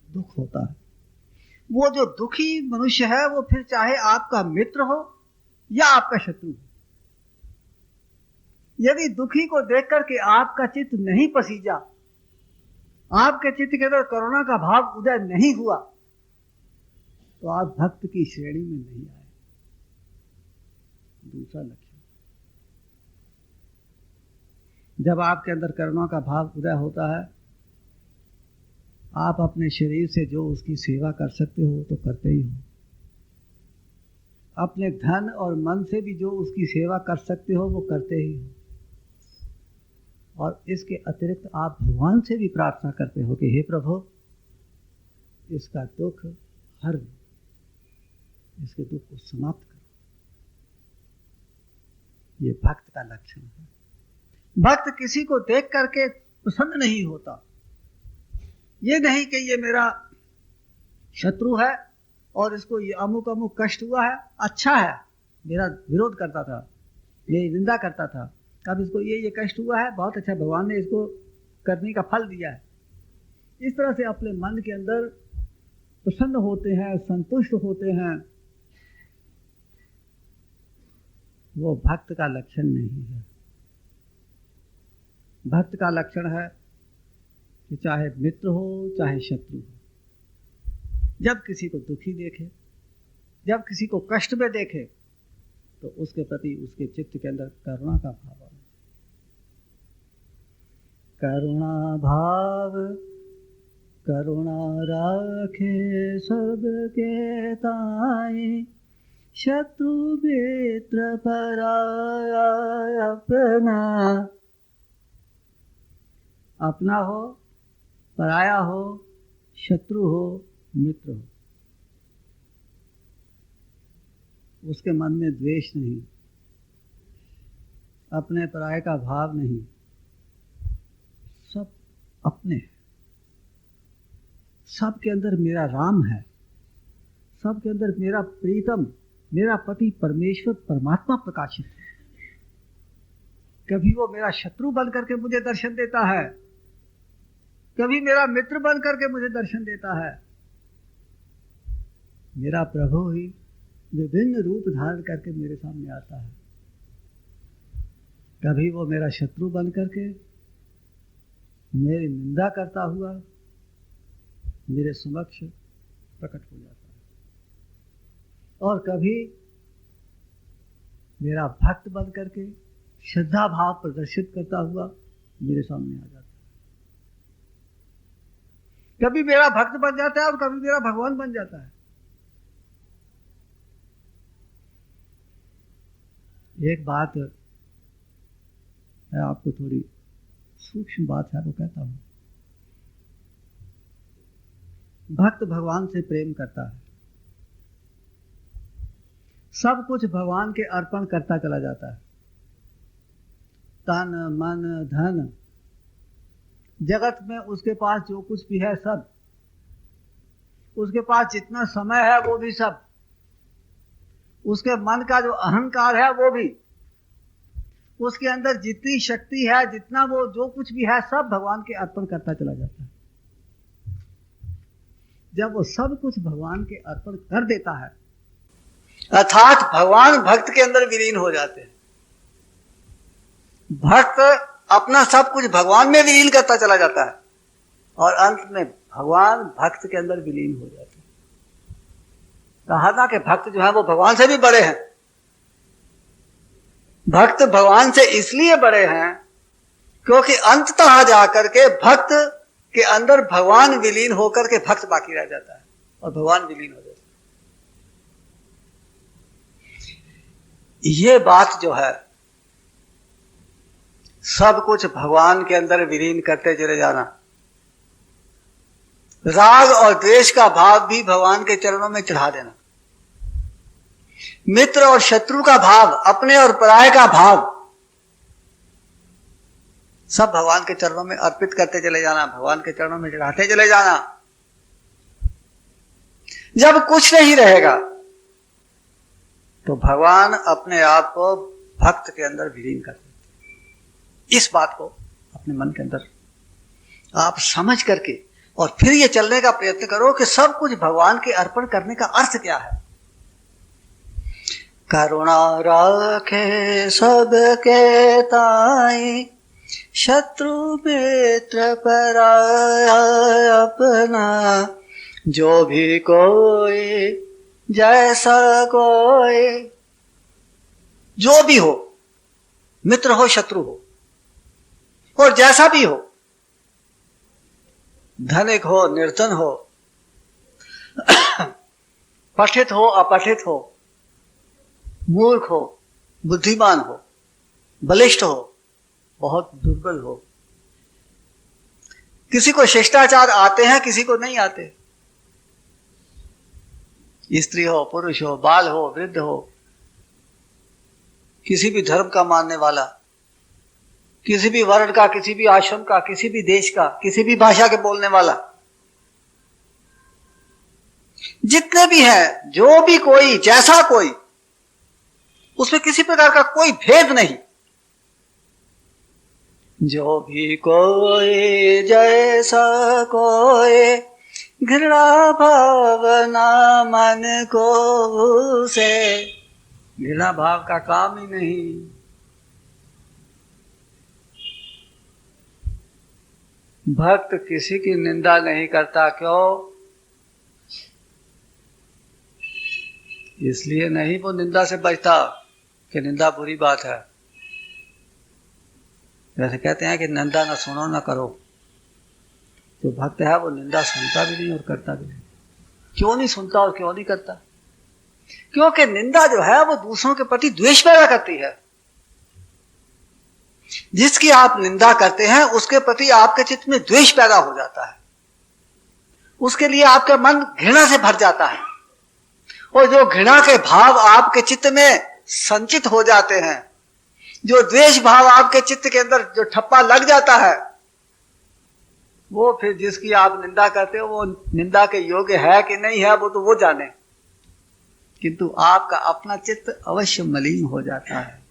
दुख होता है, वो जो दुखी मनुष्य है वो फिर चाहे आपका मित्र हो या आपका शत्रु हो, यदि दुखी को देख करके आपका चित्त नहीं पसीजा, आपके चित्त के अंदर करुणा का भाव उदय नहीं हुआ, तो आप भक्त की श्रेणी में नहीं आए। दूसरा लक्षण, जब आपके अंदर करुणा का भाव उदय होता है, आप अपने शरीर से जो उसकी सेवा कर सकते हो तो करते ही हो, अपने धन और मन से भी जो उसकी सेवा कर सकते हो वो करते ही हो, और इसके अतिरिक्त आप भगवान से भी प्रार्थना करते हो कि हे प्रभु इसका दुख हर, इसके दुख को समाप्त करो। ये भक्त का लक्षण है। भक्त किसी को देख करके प्रसन्न नहीं होता, ये नहीं कि ये मेरा शत्रु है और इसको ये अमुक अमुक कष्ट हुआ है, अच्छा है, मेरा विरोध करता था, मेरी निंदा करता था, अब इसको ये कष्ट हुआ है, बहुत अच्छा, भगवान ने इसको करने का फल दिया है। इस तरह से अपने मन के अंदर प्रसन्न होते हैं, संतुष्ट होते हैं, वो भक्त का लक्षण नहीं है। भक्त का लक्षण है कि चाहे मित्र हो चाहे शत्रु हो, जब किसी को दुखी देखे, जब किसी को कष्ट में देखे, तो उसके प्रति उसके चित्त के अंदर करुणा का भाव आए। करुणा भाव करुणा राखे सबके ताई, शत्रु मित्र पराया अपना। अपना हो, पराया हो, शत्रु हो, मित्र हो, उसके मन में द्वेष नहीं, अपने पराये का भाव नहीं, सब अपने हैं। सबके अंदर मेरा राम है, सबके अंदर मेरा प्रीतम, मेरा पति परमेश्वर परमात्मा प्रकाशित है। कभी वो मेरा शत्रु बन करके मुझे दर्शन देता है, कभी मेरा मित्र बन करके मुझे दर्शन देता है। मेरा प्रभु ही विभिन्न रूप धारण करके मेरे सामने आता है। कभी वो मेरा शत्रु बन करके मेरी निंदा करता हुआ मेरे समक्ष प्रकट हो जाता है, और कभी मेरा भक्त बन करके श्रद्धा भाव प्रदर्शित करता हुआ मेरे सामने आ जाता है। कभी मेरा भक्त बन जाता है और कभी मेरा भगवान बन जाता है। एक बात मैं आपको थोड़ी सूक्ष्म बात है वो कहता हूं। भक्त भगवान से प्रेम करता है, सब कुछ भगवान के अर्पण करता चला जाता है, तन मन धन, जगत में उसके पास जो कुछ भी है सब, उसके पास जितना समय है वो भी सब, उसके मन का जो अहंकार है वो भी, उसके अंदर जितनी शक्ति है, जितना वो जो कुछ भी है सब भगवान के अर्पण करता चला जाता है। जब वो सब कुछ भगवान के अर्पण कर देता है, अर्थात भगवान भक्त के अंदर विलीन हो जाते हैं। भक्त अपना सब कुछ भगवान में विलीन करता चला जाता है और अंत में भगवान भक्त के अंदर विलीन हो जाते हैं। कहा ना कि भक्त जो है वो भगवान से भी बड़े हैं। भक्त भगवान से इसलिए बड़े हैं क्योंकि अंततः जाकर के भक्त के अंदर भगवान विलीन होकर के भक्त बाकी रह जाता है और भगवान विलीन हो जाता है। ये बात जो है, सब कुछ भगवान के अंदर विलीन करते चले जाना। राग और द्वेष का भाव भी भगवान के चरणों में चढ़ा देना। मित्र और शत्रु का भाव, अपने और पराये का भाव, सब भगवान के चरणों में अर्पित करते चले जाना, भगवान के चरणों में चढ़ाते चले जाना। जब कुछ नहीं रहेगा तो भगवान अपने आप को भक्त के अंदर विलीन कर देते। इस बात को अपने मन के अंदर आप समझ करके और फिर ये चलने का प्रयत्न करो कि सब कुछ भगवान के अर्पण करने का अर्थ क्या है। करुणा राखे सबके ताई, शत्रु मित्र पराया अपना, जो भी कोई जैसा कोई, जो भी हो, मित्र हो शत्रु हो और जैसा भी हो, धनिक हो निर्धन हो, पठित हो अपठित हो, मूर्ख हो बुद्धिमान हो, बलिष्ठ हो बहुत दुर्बल हो, किसी को शिष्टाचार आते हैं किसी को नहीं आते, स्त्री हो पुरुष हो बाल हो वृद्ध हो, किसी भी धर्म का मानने वाला, किसी भी वर्ण का, किसी भी आश्रम का, किसी भी देश का, किसी भी भाषा के बोलने वाला, जितने भी हैं, जो भी कोई जैसा कोई, उसमें किसी प्रकार का कोई भेद नहीं। जो भी कोई जैसा कोई, घृणा भावना मन को से, घृणा भाव का काम ही नहीं। भक्त किसी की निंदा नहीं करता, क्यों? इसलिए नहीं वो निंदा से बचता कि निंदा बुरी बात है। जैसे कहते हैं कि निंदा ना सुनो ना करो, जो भक्त है वो निंदा सुनता भी नहीं और करता भी नहीं। क्यों नहीं सुनता और क्यों नहीं करता? क्योंकि निंदा जो है वो दूसरों के प्रति द्वेष पैदा करती है। जिसकी आप निंदा करते हैं उसके प्रति आपके चित्त में द्वेष पैदा हो जाता है, उसके लिए आपका मन घृणा से भर जाता है, और जो घृणा के भाव आपके चित्त में संचित हो जाते हैं, जो द्वेष भाव आपके चित्त के अंदर जो ठप्पा लग जाता है, वो फिर जिसकी आप निंदा करते हो वो निंदा के योग्य है कि नहीं है वो तो वो जाने, किंतु आपका अपना चित्त अवश्य मलिन हो जाता है,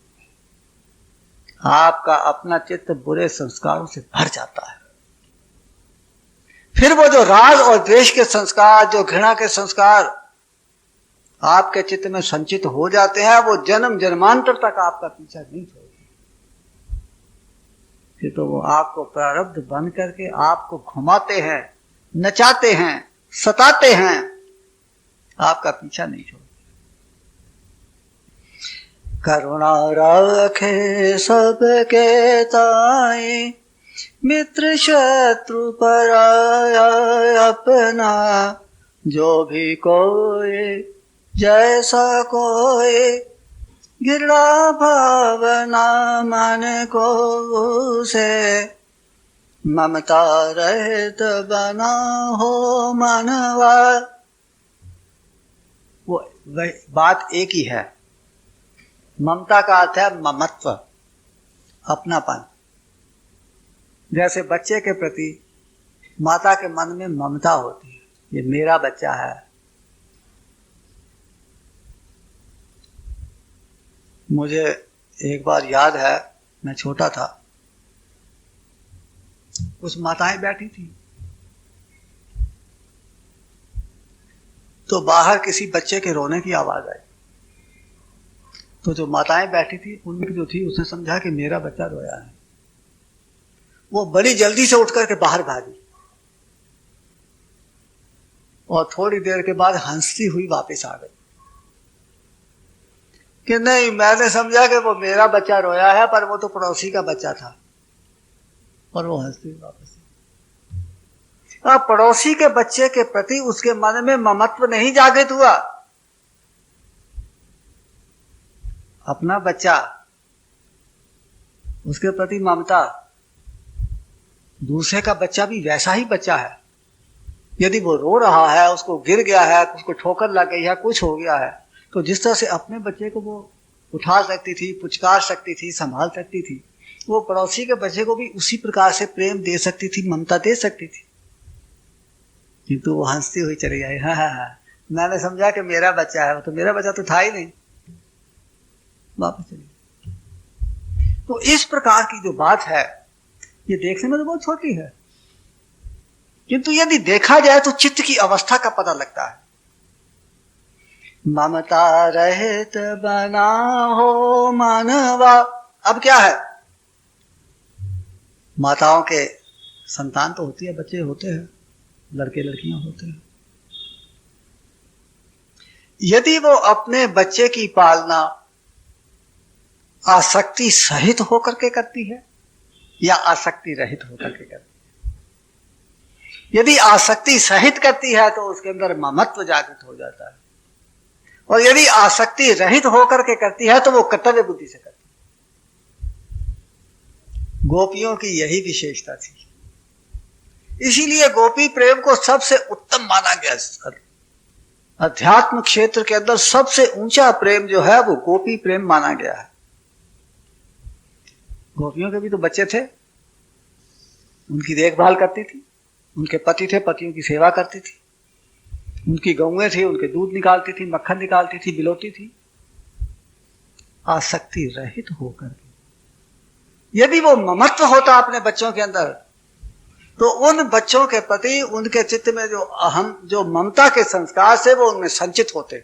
आपका अपना चित्त बुरे संस्कारों से भर जाता है। फिर वो जो राग और द्वेष के संस्कार, जो घृणा के संस्कार आपके चित्त में संचित हो जाते हैं, वो जन्म जन्मांतर तक आपका पीछा नहीं छोड़ते। फिर तो वो आपको प्रारब्ध बन करके आपको घुमाते हैं, नचाते हैं, सताते हैं, आपका पीछा नहीं छोड़ते। करुणा राखे सबके ताई, मित्र शत्रु पराया अपना, जो भी कोई जैसा कोई, घृणा भावना मन को से, ममता रहित बना हो मनवा। वो बात एक ही है। ममता का अर्थ है ममत्व, अपनापन। जैसे बच्चे के प्रति माता के मन में ममता होती है, ये मेरा बच्चा है। मुझे एक बार याद है, मैं छोटा था, कुछ माताएं बैठी थी, तो बाहर किसी बच्चे के रोने की आवाज आई। तो जो माताएं बैठी थी उनकी जो थी, उसने समझा कि मेरा बच्चा रोया है। वो बड़ी जल्दी से उठ करके बाहर भागी और थोड़ी देर के बाद हंसती हुई वापस आ गई कि नहीं, मैंने समझा कि वो मेरा बच्चा रोया है, पर वो तो पड़ोसी का बच्चा था। और वो हंसती हुई वापस। अब पड़ोसी के बच्चे के प्रति उसके मन में ममत्व नहीं जागृत हुआ। अपना बच्चा, उसके प्रति ममता। दूसरे का बच्चा भी वैसा ही बच्चा है। यदि वो रो रहा है, उसको गिर गया है, उसको ठोकर लग गई है, कुछ हो गया है, तो जिस तरह से अपने बच्चे को वो उठा सकती थी, पुचकार सकती थी, संभाल सकती थी, वो पड़ोसी के बच्चे को भी उसी प्रकार से प्रेम दे सकती थी, ममता दे सकती थी। किंतु वो हंसती हुई चली आई। हाँ, मैंने समझा कि मेरा बच्चा है, वो तो मेरा बच्चा तो था ही नहीं। वापस चली। तो इस प्रकार की जो बात है, ये देखने में तो बहुत छोटी है, किंतु यदि देखा जाए तो चित्त की अवस्था का पता लगता है। ममता रहित बना हो मानवा। अब क्या है, माताओं के संतान तो होती है, बच्चे होते हैं, लड़के लड़कियां होते हैं। यदि वो अपने बच्चे की पालना आसक्ति सहित होकर के करती है या आसक्ति रहित होकर के करती है। यदि आसक्ति सहित करती है तो उसके अंदर ममत्व जागृत हो जाता है, और यदि आसक्ति रहित होकर के करती है तो वो कर्तव्य बुद्धि से करती है। गोपियों की यही विशेषता थी, इसीलिए गोपी प्रेम को सबसे उत्तम माना गया। अध्यात्म क्षेत्र के अंदर सबसे ऊंचा प्रेम जो है वो गोपी प्रेम माना गया है। गोपियों के भी तो बच्चे थे, उनकी देखभाल करती थी, उनके पति थे, पतियों की सेवा करती थी, उनकी गौएं थी, उनके दूध निकालती थी, मक्खन निकालती थी, बिलोती थी, आसक्ति रहित होकर। यदि वो ममत्व होता अपने बच्चों के अंदर, तो उन बच्चों के प्रति उनके चित्त में जो ममता के संस्कार से वो उनमें संचित होते।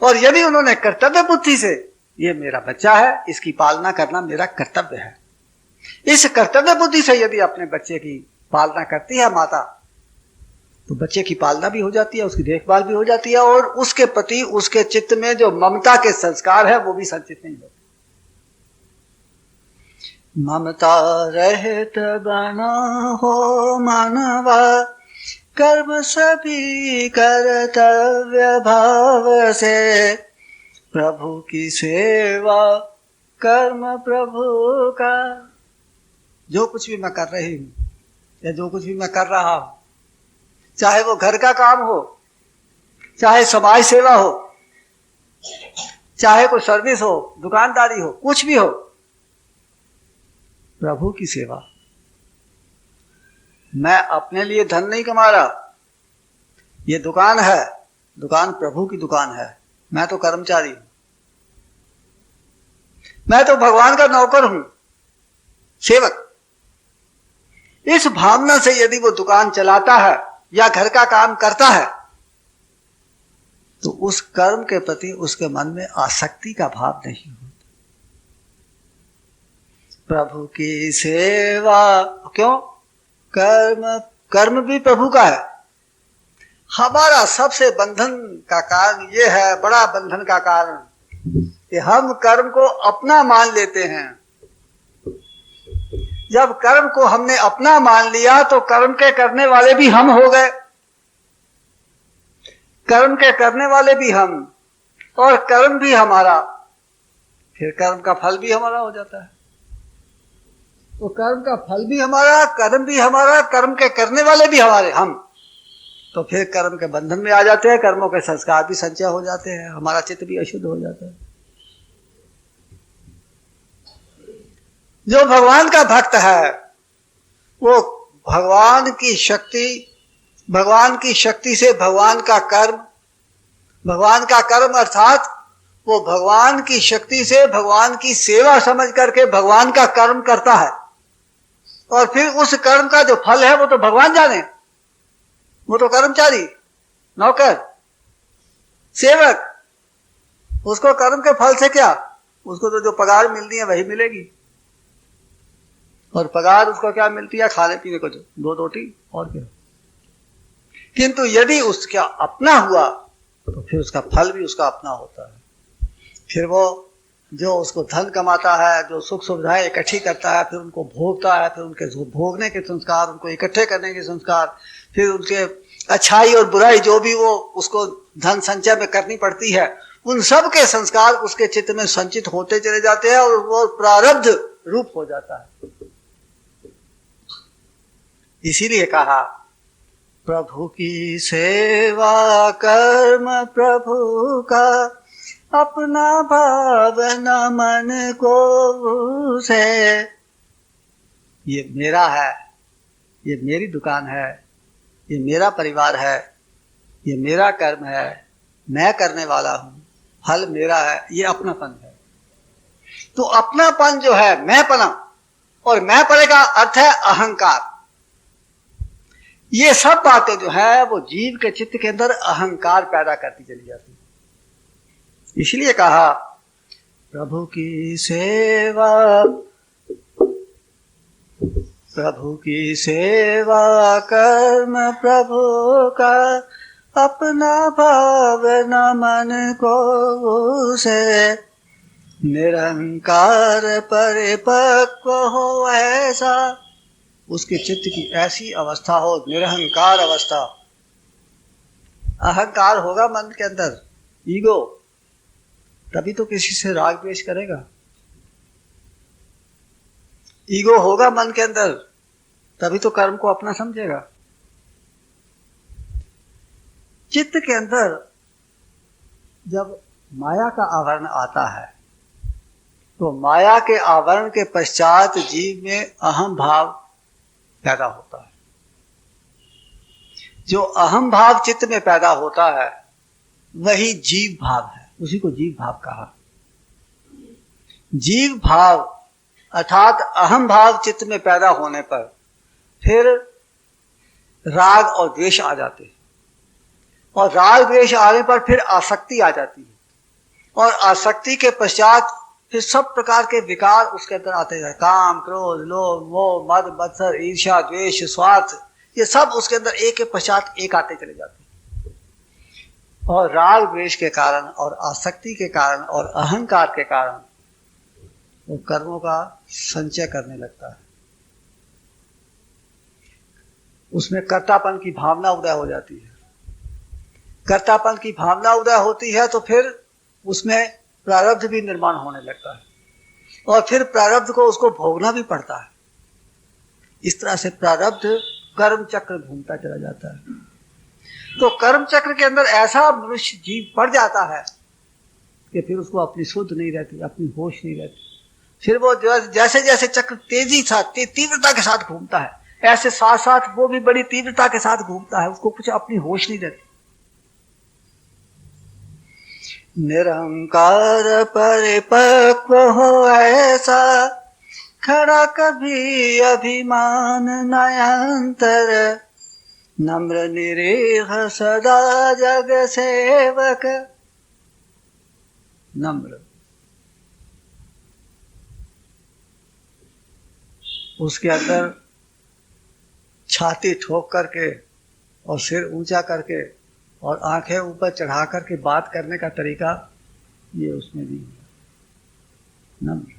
और यदि उन्होंने कर्तव्य बुद्धि से, ये मेरा बच्चा है, इसकी पालना करना मेरा कर्तव्य है, इस कर्तव्य बुद्धि से यदि अपने बच्चे की पालना करती है माता, तो बच्चे की पालना भी हो जाती है, उसकी देखभाल भी हो जाती है, और उसके प्रति उसके चित्त में जो ममता के संस्कार है वो भी संचित नहीं होते। ममता रहित बना हो मानवा, कर्म सभी कर्तव्य भाव से, प्रभु की सेवा कर्म प्रभु का। जो कुछ भी मैं कर रही हूं या जो कुछ भी मैं कर रहा हूं, चाहे वो घर का काम हो, चाहे समाज सेवा हो, चाहे कोई सर्विस हो, दुकानदारी हो, कुछ भी हो, प्रभु की सेवा। मैं अपने लिए धन नहीं कमा रहा, ये दुकान है, दुकान प्रभु की दुकान है, मैं तो कर्मचारी हूं, मैं तो भगवान का नौकर हूं, सेवक। इस भावना से यदि वो दुकान चलाता है या घर का काम करता है, तो उस कर्म के प्रति उसके मन में आसक्ति का भाव नहीं होता। प्रभु की सेवा, क्यों? कर्म भी प्रभु का है। हमारा सबसे बंधन का कारण ये है, बड़ा बंधन का कारण, कि हम कर्म को अपना मान लेते हैं। जब कर्म को हमने अपना मान लिया तो कर्म के करने वाले भी हम हो गए, कर्म के करने वाले भी हम, और कर्म भी हमारा, फिर कर्म का फल भी हमारा हो जाता है। तो कर्म का फल भी हमारा, कर्म भी हमारा, कर्म के करने वाले भी हमारे, हम। तो फिर कर्म के बंधन में आ जाते हैं, कर्मों के संस्कार भी संचय हो जाते हैं, हमारा चित्त भी अशुद्ध हो जाता है। जो भगवान का भक्त है वो भगवान की शक्ति से भगवान का कर्म अर्थात वो भगवान की शक्ति से भगवान की सेवा समझ करके भगवान का कर्म करता है, और फिर उस कर्म का जो फल है वो तो भगवान जाने। वो तो कर्मचारी, नौकर, सेवक, उसको कर्म के फल से क्या, उसको तो जो पगार मिलनी है वही मिलेगी। और पगार उसको क्या मिलती है? खाने पीने को, दो रोटी और क्या। किंतु यदि उसका अपना हुआ तो फिर उसका फल भी उसका अपना होता है। फिर वो जो उसको धन कमाता है, जो सुख सुविधाएं इकट्ठी करता है, फिर उनको भोगता है, फिर उनके भोगने के संस्कार, उनको इकट्ठे करने के संस्कार, फिर उनके अच्छाई और बुराई जो भी वो उसको धन संचय में करनी पड़ती है, उन सब के संस्कार उसके चित्त में संचित होते चले जाते हैं और वो प्रारब्ध रूप हो जाता है। इसीलिए कहा प्रभु की सेवा कर्म प्रभु का, अपना भाव न मन को से। ये मेरा है, ये मेरी दुकान है, ये मेरा परिवार है, ये मेरा कर्म है, मैं करने वाला हूं, फल मेरा है, ये अपनापन है। तो अपनापन जो है मैंपना, और मैंपने का अर्थ है अहंकार। ये सब बातें जो है वो जीव के चित्त के अंदर अहंकार पैदा करती चली जाती है। इसलिए कहा प्रभु की सेवा, प्रभु की सेवा कर्म प्रभु का, अपना भाव न मन को से। निरंकार परिपक्व हो ऐसा, उसके चित्त की ऐसी अवस्था हो, निरहंकार अवस्था। अहंकार होगा मन के अंदर, ईगो, तभी तो किसी से राग द्वेष करेगा। ईगो होगा मन के अंदर, तभी तो कर्म को अपना समझेगा। चित्त के अंदर जब माया का आवरण आता है तो माया के आवरण के पश्चात जीव में अहम भाव पैदा होता है। जो अहम भाव चित्त में पैदा होता है वही जीव भाव है, उसी को जीव भाव कहा। जीव भाव अर्थात अहम भाव चित्त में पैदा होने पर फिर राग और द्वेष आ जाते हैं, और राग द्वेष आने पर फिर आसक्ति आ जाती है, और आसक्ति के पश्चात फिर सब प्रकार के विकार उसके अंदर आते हैं। काम, क्रोध, लोभ, मोह, मद, मत्सर, ईर्ष्या, द्वेष, स्वार्थ, ये सब उसके अंदर एक के पश्चात एक आते चले जाते हैं। और राग द्वेष के कारण और आसक्ति के कारण और अहंकार के कारण वो कर्मों का संचय करने लगता है। उसमें कर्तापन की भावना उदय हो जाती है। कर्तापन की भावना उदय होती है तो फिर उसमें प्रारब्ध भी निर्माण होने लगता है, और फिर प्रारब्ध को उसको भोगना भी पड़ता है। इस तरह से प्रारब्ध कर्म चक्र घूमता चला जाता है। तो कर्म चक्र के अंदर ऐसा मनुष्य जीव पड़ जाता है कि फिर उसको अपनी सुध नहीं रहती, अपनी होश नहीं रहती। फिर वो जैसे जैसे चक्र तेजी साथ तीव्रता के साथ घूमता है, ऐसे साथ साथ वो भी बड़ी तीव्रता के साथ घूमता है, उसको कुछ अपनी होश नहीं रहती। निरंकार परिपक्व हो ऐसा, खड़ा कभी अभिमान नयंतर, नम्र निरीह सदा जग सेवक। नम्र, उसके अंदर छाती ठोक करके और सिर ऊंचा करके और आंखें ऊपर चढ़ा करके बात करने का तरीका ये उसमें भी है। नम्र,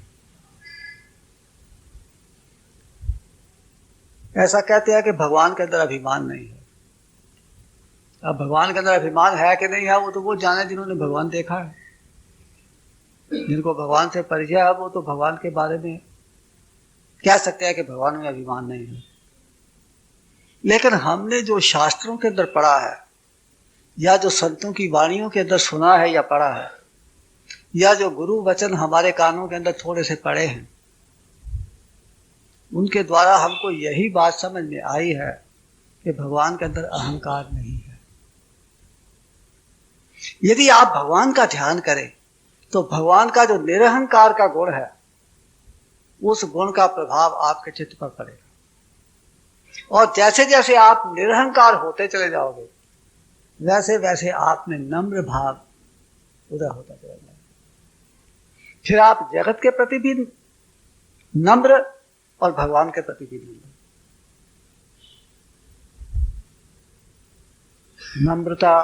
ऐसा कहते हैं कि भगवान के अंदर अभिमान नहीं है। अब भगवान के अंदर अभिमान है कि नहीं है वो तो वो जाने जिन्होंने भगवान देखा है। जिनको भगवान से परिचय है वो तो भगवान के बारे में कह सकते हैं कि भगवान में अभिमान नहीं है। लेकिन हमने जो शास्त्रों के अंदर पढ़ा है, या जो संतों की वाणियों के अंदर सुना है या पढ़ा है, या जो गुरु वचन हमारे कानों के अंदर थोड़े से पढ़े हैं, उनके द्वारा हमको यही बात समझ में आई है कि भगवान के अंदर अहंकार नहीं है। यदि आप भगवान का ध्यान करें तो भगवान का जो निरहंकार का गुण है, उस गुण का प्रभाव आपके चित्त पर पड़ेगा, और जैसे जैसे आप निरहंकार होते चले जाओगे वैसे वैसे आप में नम्र भाव उदय होता चला जाएगा। फिर आप जगत के प्रति भी नम्र और भगवान के प्रति भी नम्र। नम्रता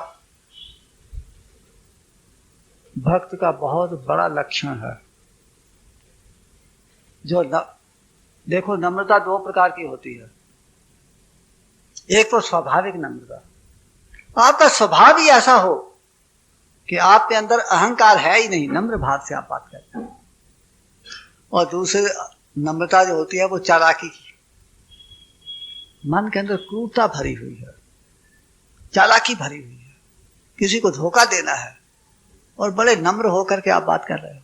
भक्त का बहुत बड़ा लक्षण है। देखो, नम्रता दो प्रकार की होती है। एक तो स्वाभाविक नम्रता, आपका स्वभाव ही ऐसा हो कि आपके अंदर अहंकार है ही नहीं, नम्र भाव से आप बात करते हैं। और दूसरी नम्रता जो होती है वो चालाकी की, मन के अंदर क्रूरता भरी हुई है, चालाकी भरी हुई है, किसी को धोखा देना है और बड़े नम्र होकर के आप बात कर रहे हो।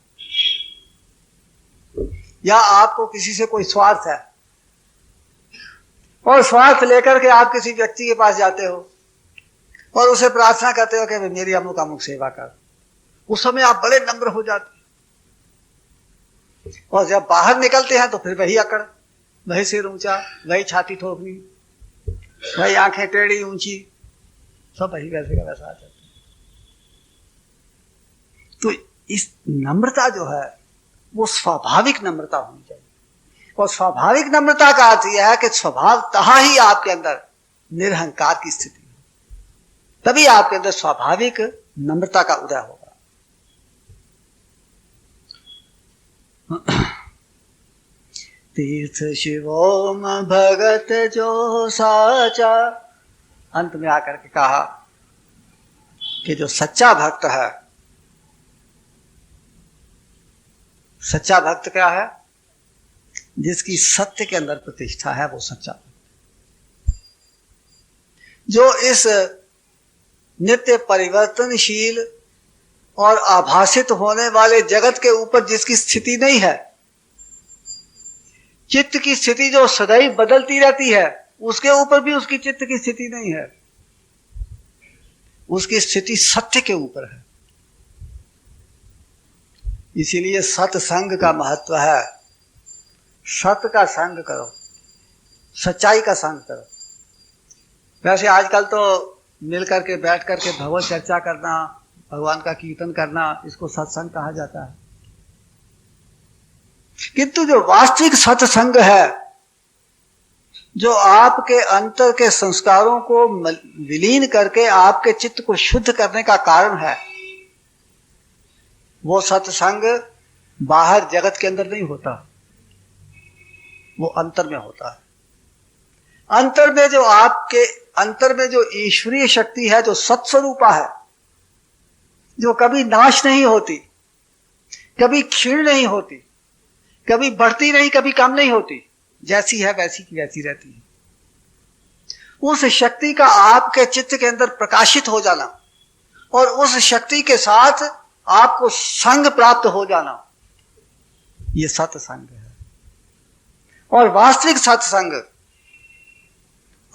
या आपको किसी से कोई स्वार्थ है और स्वार्थ लेकर के आप किसी व्यक्ति के पास जाते हो और उसे प्रार्थना करते हो कि मेरी अमुक अमुक सेवा कर। उस समय आप बड़े नम्र हो जाते हैं और जब बाहर निकलते हैं तो फिर वही अकड़, वही सिर ऊंचा, वही छाती ठोकनी, वही आंखें टेढ़ी ऊंची, सब वही वैसे का वैसा आ जाता है। तो इस नम्रता जो है वो स्वाभाविक नम्रता होनी चाहिए। और स्वाभाविक नम्रता का अर्थ यह है कि स्वभावतः ही आपके अंदर निरहंकार की स्थिति है, तभी आपके अंदर स्वाभाविक नम्रता का उदय होगा। तीर्थ शिवोम भगत जो साचा, अंत में आकर के कहा कि जो सच्चा भक्त है, सच्चा भक्त क्या है? जिसकी सत्य के अंदर प्रतिष्ठा है, वो सच्चा भक्त। जो इस नित्य परिवर्तनशील और आभासित होने वाले जगत के ऊपर जिसकी स्थिति नहीं है, चित्त की स्थिति जो सदैव बदलती रहती है, उसके ऊपर भी उसकी चित्त की स्थिति नहीं है, उसकी स्थिति सत्य के ऊपर है। इसीलिए सत्संग का महत्व है। सत्य का संग करो, सच्चाई का संग करो। वैसे आजकल तो मिल करके बैठ करके भगवत चर्चा करना, भगवान का कीर्तन करना, इसको सत्संग कहा जाता है। किंतु जो वास्तविक सत्संग है, जो आपके अंतर के संस्कारों को विलीन करके आपके चित्त को शुद्ध करने का कारण है, वो सत्संग बाहर जगत के अंदर नहीं होता, वो अंतर में होता है। अंतर में जो आपके अंतर में जो ईश्वरीय शक्ति है, जो सत्स्वरूपा है, जो कभी नाश नहीं होती, कभी क्षीण नहीं होती, कभी बढ़ती नहीं, कभी कम नहीं होती, जैसी है वैसी की वैसी रहती है। उस शक्ति का आपके चित्त के अंदर प्रकाशित हो जाना और उस शक्ति के साथ आपको संग प्राप्त हो जाना, ये सत्संग है। और वास्तविक सत्संग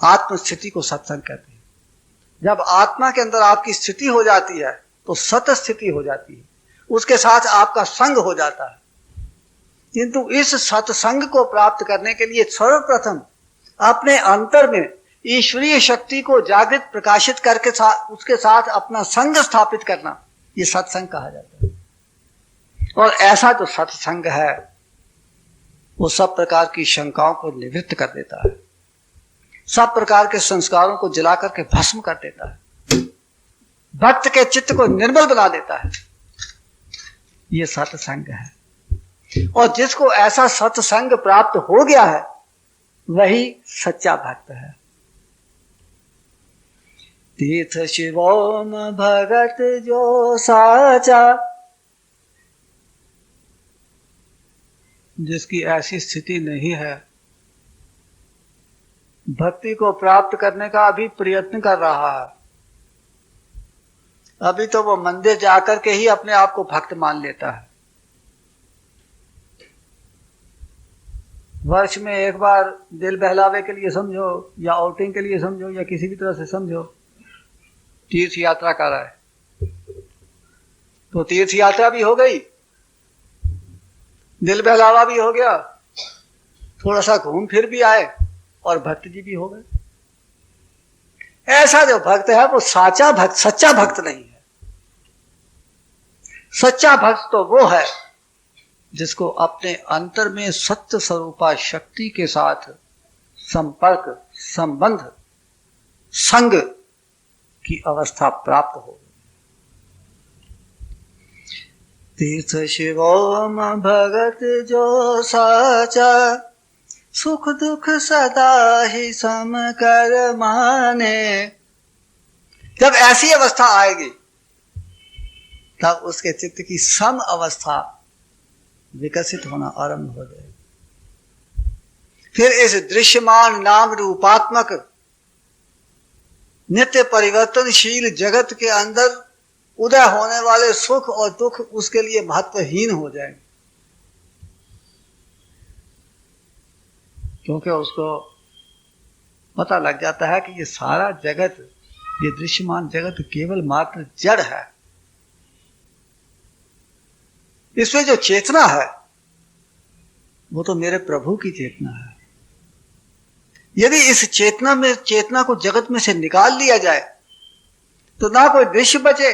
आत्म स्थिति को सत्संग कहते हैं। जब आत्मा के अंदर आपकी स्थिति हो जाती है तो सत स्थिति हो जाती है, उसके साथ आपका संग हो जाता है। किंतु इस सत्संग को प्राप्त करने के लिए सर्वप्रथम अपने अंतर में ईश्वरीय शक्ति को जागृत प्रकाशित करके उसके साथ अपना संग स्थापित करना, ये सत्संग कहा जाता है। और ऐसा जो सत्संग है वो सब प्रकार की शंकाओं को निवृत्त कर देता है, सब प्रकार के संस्कारों को जला करके भस्म कर देता है, भक्त के चित्त को निर्मल बना देता है। ये सत्संग है। और जिसको ऐसा सत्संग प्राप्त हो गया है वही सच्चा भक्त है। तीर्थ शिवोम भगत जो साचा, जिसकी ऐसी स्थिति नहीं है, भक्ति को प्राप्त करने का अभी प्रयत्न कर रहा है, अभी तो वो मंदिर जाकर के ही अपने आप को भक्त मान लेता है। वर्ष में एक बार दिल बहलावे के लिए समझो या आउटिंग के लिए समझो या किसी भी तरह से समझो, तीर्थ यात्रा कर रहा है तो तीर्थ यात्रा भी हो गई, दिल बहलावा भी हो गया, थोड़ा सा घूम फिर भी आए और भक्त जी भी हो गए। ऐसा जो भक्त है वो साचा भक्त, सच्चा भक्त नहीं है। सच्चा भक्त तो वो है जिसको अपने अंतर में सत्य स्वरूपा शक्ति के साथ संपर्क, संबंध, संग की अवस्था प्राप्त हो। तीर्थ शिवोम भगत जो साचा, सुख दुख सदा ही सम कर माने। जब ऐसी अवस्था आएगी तब उसके चित्त की सम अवस्था विकसित होना आरंभ हो जाएगी। फिर इस दृश्यमान नाम रूपात्मक नित्य परिवर्तनशील जगत के अंदर उदय होने वाले सुख और दुख उसके लिए महत्वहीन हो जाएंगे, क्योंकि उसको पता लग जाता है कि ये सारा जगत, ये दृश्यमान जगत केवल मात्र जड़ है। इसमें जो चेतना है वो तो मेरे प्रभु की चेतना है। यदि इस चेतना को जगत में से निकाल लिया जाए तो ना कोई दृश्य बचे,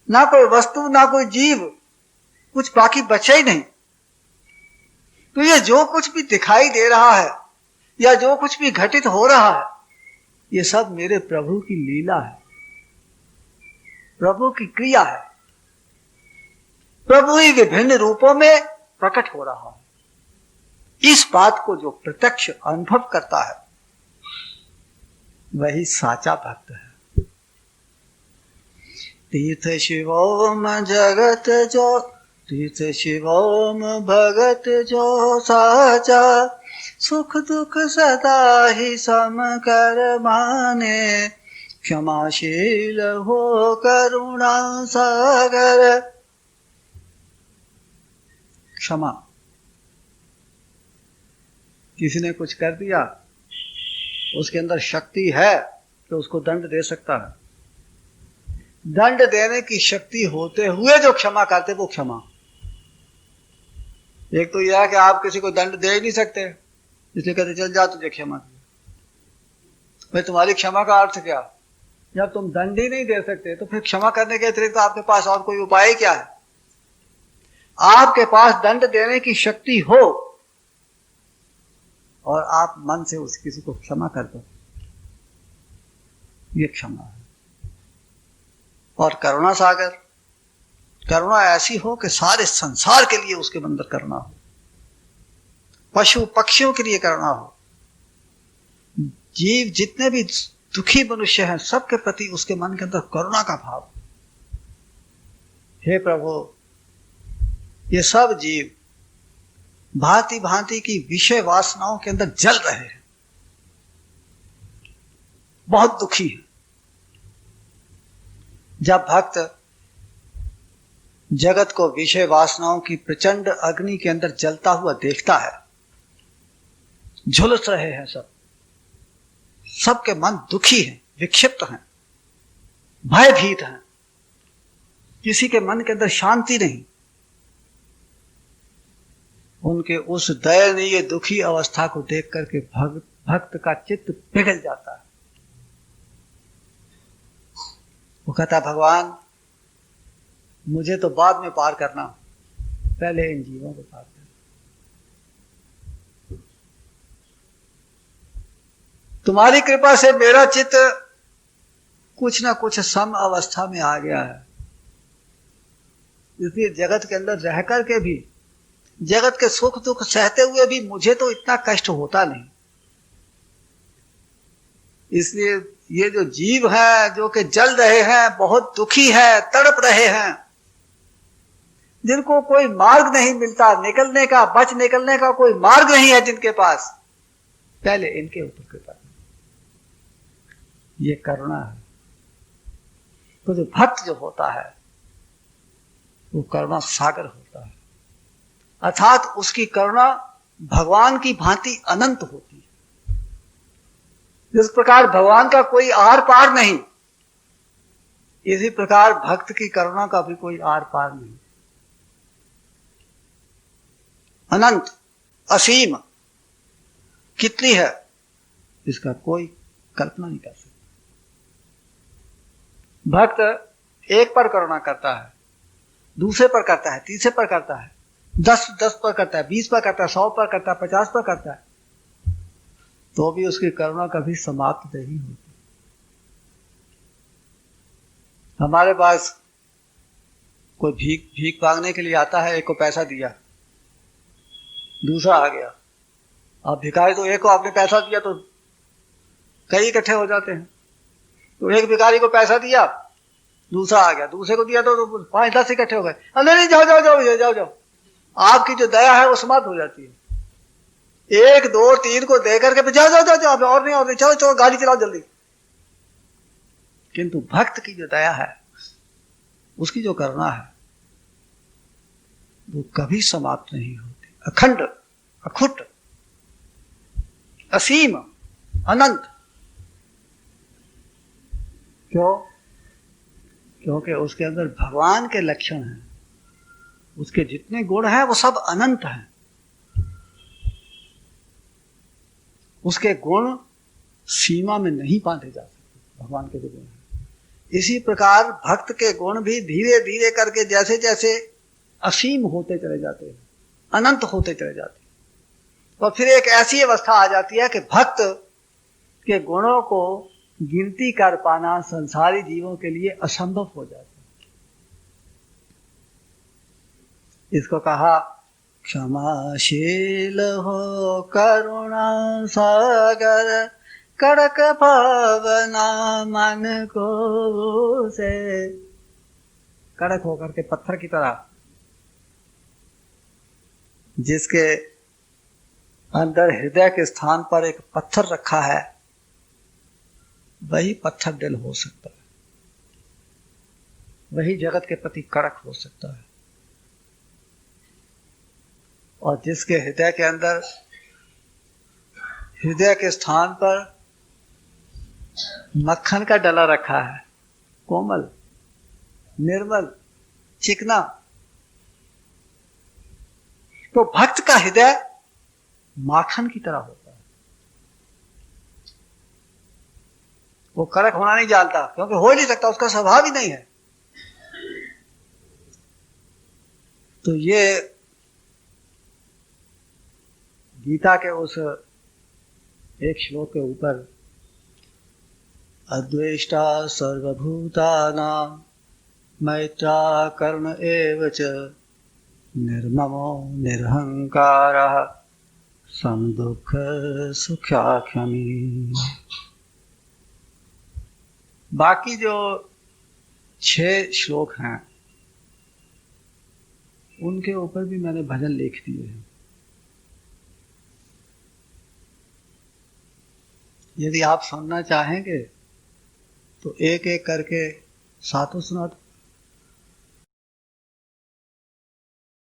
ना कोई वस्तु, ना कोई जीव, कुछ बाकी बचे ही नहीं। तो ये जो कुछ भी दिखाई दे रहा है या जो कुछ भी घटित हो रहा है, ये सब मेरे प्रभु की लीला है, प्रभु की क्रिया है। प्रभु ही विभिन्न रूपों में प्रकट हो रहा है। इस बात को जो प्रत्यक्ष अनुभव करता है वही साचा भक्त है। तीर्थ शिवोम जगत जो, तीर्थ शिवोम भगत जो साचा, सुख दुख सदा ही सम कर माने। क्षमाशील हो करुणा सागर। क्षमा, किसी ने कुछ कर दिया, उसके अंदर शक्ति है तो उसको दंड दे सकता है। दंड देने की शक्ति होते हुए जो क्षमा करते वो क्षमा। एक तो यह है कि आप किसी को दंड दे ही नहीं सकते, इसलिए कहते चल जा तुझे क्षमा किया। भाई तुम्हारी क्षमा का अर्थ क्या? जब तुम दंड ही नहीं दे सकते तो फिर क्षमा करने के अतिरिक्त आपके पास और कोई उपाय क्या है? आपके पास दंड देने की शक्ति हो और आप मन से उस किसी को क्षमा कर दो, ये क्षमा है। और करुणा सागर, करुणा ऐसी हो कि सारे संसार के लिए उसके अंदर करुणा हो, पशु पक्षियों के लिए करुणा हो, जीव जितने भी दुखी मनुष्य हैं सबके प्रति उसके मन के अंदर करुणा का भाव। हे प्रभु, ये सब जीव भांति भांति की विषय वासनाओं के अंदर जल रहे हैं, बहुत दुखी है। जब भक्त जगत को विषय वासनाओं की प्रचंड अग्नि के अंदर जलता हुआ देखता है, झुलस रहे हैं सब, सबके मन दुखी हैं, विक्षिप्त हैं, भयभीत हैं, किसी के मन के अंदर शांति नहीं। उनके उस दयनीय दुखी अवस्था को देख करके भक्त का चित्त पिघल जाता है। वो कहता, भगवान मुझे तो बाद में पार करना, पहले इन जीवों को पार करना। तुम्हारी कृपा से मेरा चित्त कुछ ना कुछ सम अवस्था में आ गया है, इसलिए जगत के अंदर रह करके भी, जगत के सुख दुख सहते हुए भी मुझे तो इतना कष्ट होता नहीं। इसलिए ये जो जीव है जो कि जल रहे हैं, बहुत दुखी है, तड़प रहे हैं, जिनको कोई मार्ग नहीं मिलता निकलने का, बच निकलने का कोई मार्ग नहीं है जिनके पास, पहले इनके ऊपर कृपा। ये करुणा है। तो जो भक्त जो होता है वो करुणा सागर होता है, अर्थात उसकी करुणा भगवान की भांति अनंत होती है। जिस प्रकार भगवान का कोई आर पार नहीं, इसी प्रकार भक्त की करुणा का भी कोई आर पार नहीं। अनंत, असीम कितनी है इसका कोई कल्पना नहीं कर सकता। भक्त एक पर करुणा करता है, दूसरे पर करता है, तीसरे पर करता है, 10 पर करता है, 20 पर करता है, 100 पर करता है, 50 पर करता है, तो भी उसकी करुणा कभी समाप्त नहीं होती। हमारे पास कोई भीख मांगने के लिए आता है, एक को पैसा दिया, दूसरा आ गया। अब भिखारी तो एक को आपने पैसा दिया तो कई इकट्ठे हो जाते हैं। तो एक भिखारी को पैसा दिया, दूसरा आ गया, दूसरे को दिया तो 5-10 इकट्ठे हो गए। नहीं, जाओ जाओ जाओ जाओ जाओ। आपकी जो दया है वो समाप्त हो जाती है। 1 2 3 को दे करके जाओ जाओ जाओ जाओ, और नहीं, चलो चलो गाड़ी चलाओ जल्दी। किंतु भक्त की जो दया है, उसकी जो करुणा है, वो कभी समाप्त नहीं होती। अखंड, अखुट, असीम, अनंत। क्यों? क्योंकि उसके अंदर भगवान के लक्षण हैं, उसके जितने गुण हैं वो सब अनंत हैं। उसके गुण सीमा में नहीं बांधे जा सकते, भगवान के जो गुण हैं। इसी प्रकार भक्त के गुण भी धीरे धीरे करके जैसे जैसे असीम होते चले जाते हैं, अनंत होते चले जाते हैं, तो फिर एक ऐसी अवस्था आ जाती है कि भक्त के गुणों को गिनती कर पाना संसारी जीवों के लिए असंभव हो जाता है। इसको कहा क्षमाशील हो करुणा सागर, कड़क भावना मन को से। कड़क होकर के पत्थर की तरह, जिसके अंदर हृदय के स्थान पर एक पत्थर रखा है, वही पत्थर दिल हो सकता है, वही जगत के प्रति कड़क हो सकता है। और जिसके हृदय के अंदर, हृदय के स्थान पर मक्खन का डला रखा है, कोमल, निर्मल, चिकना, तो भक्त का हृदय माखन की तरह होता है। वो कड़क होना नहीं जानता, क्योंकि हो ही नहीं सकता, उसका स्वभाव ही नहीं है। तो ये गीता के उस एक श्लोक के ऊपर अद्वेष्टा सर्वभूतानां मैत्रा करुण एव च निर्ममो निरहंकारः समदुःख सुखाख्यमी। बाकी जो 6 श्लोक हैं उनके ऊपर भी मैंने भजन लिख दिए हैं। यदि आप सुनना चाहेंगे तो एक एक करके सातों सुना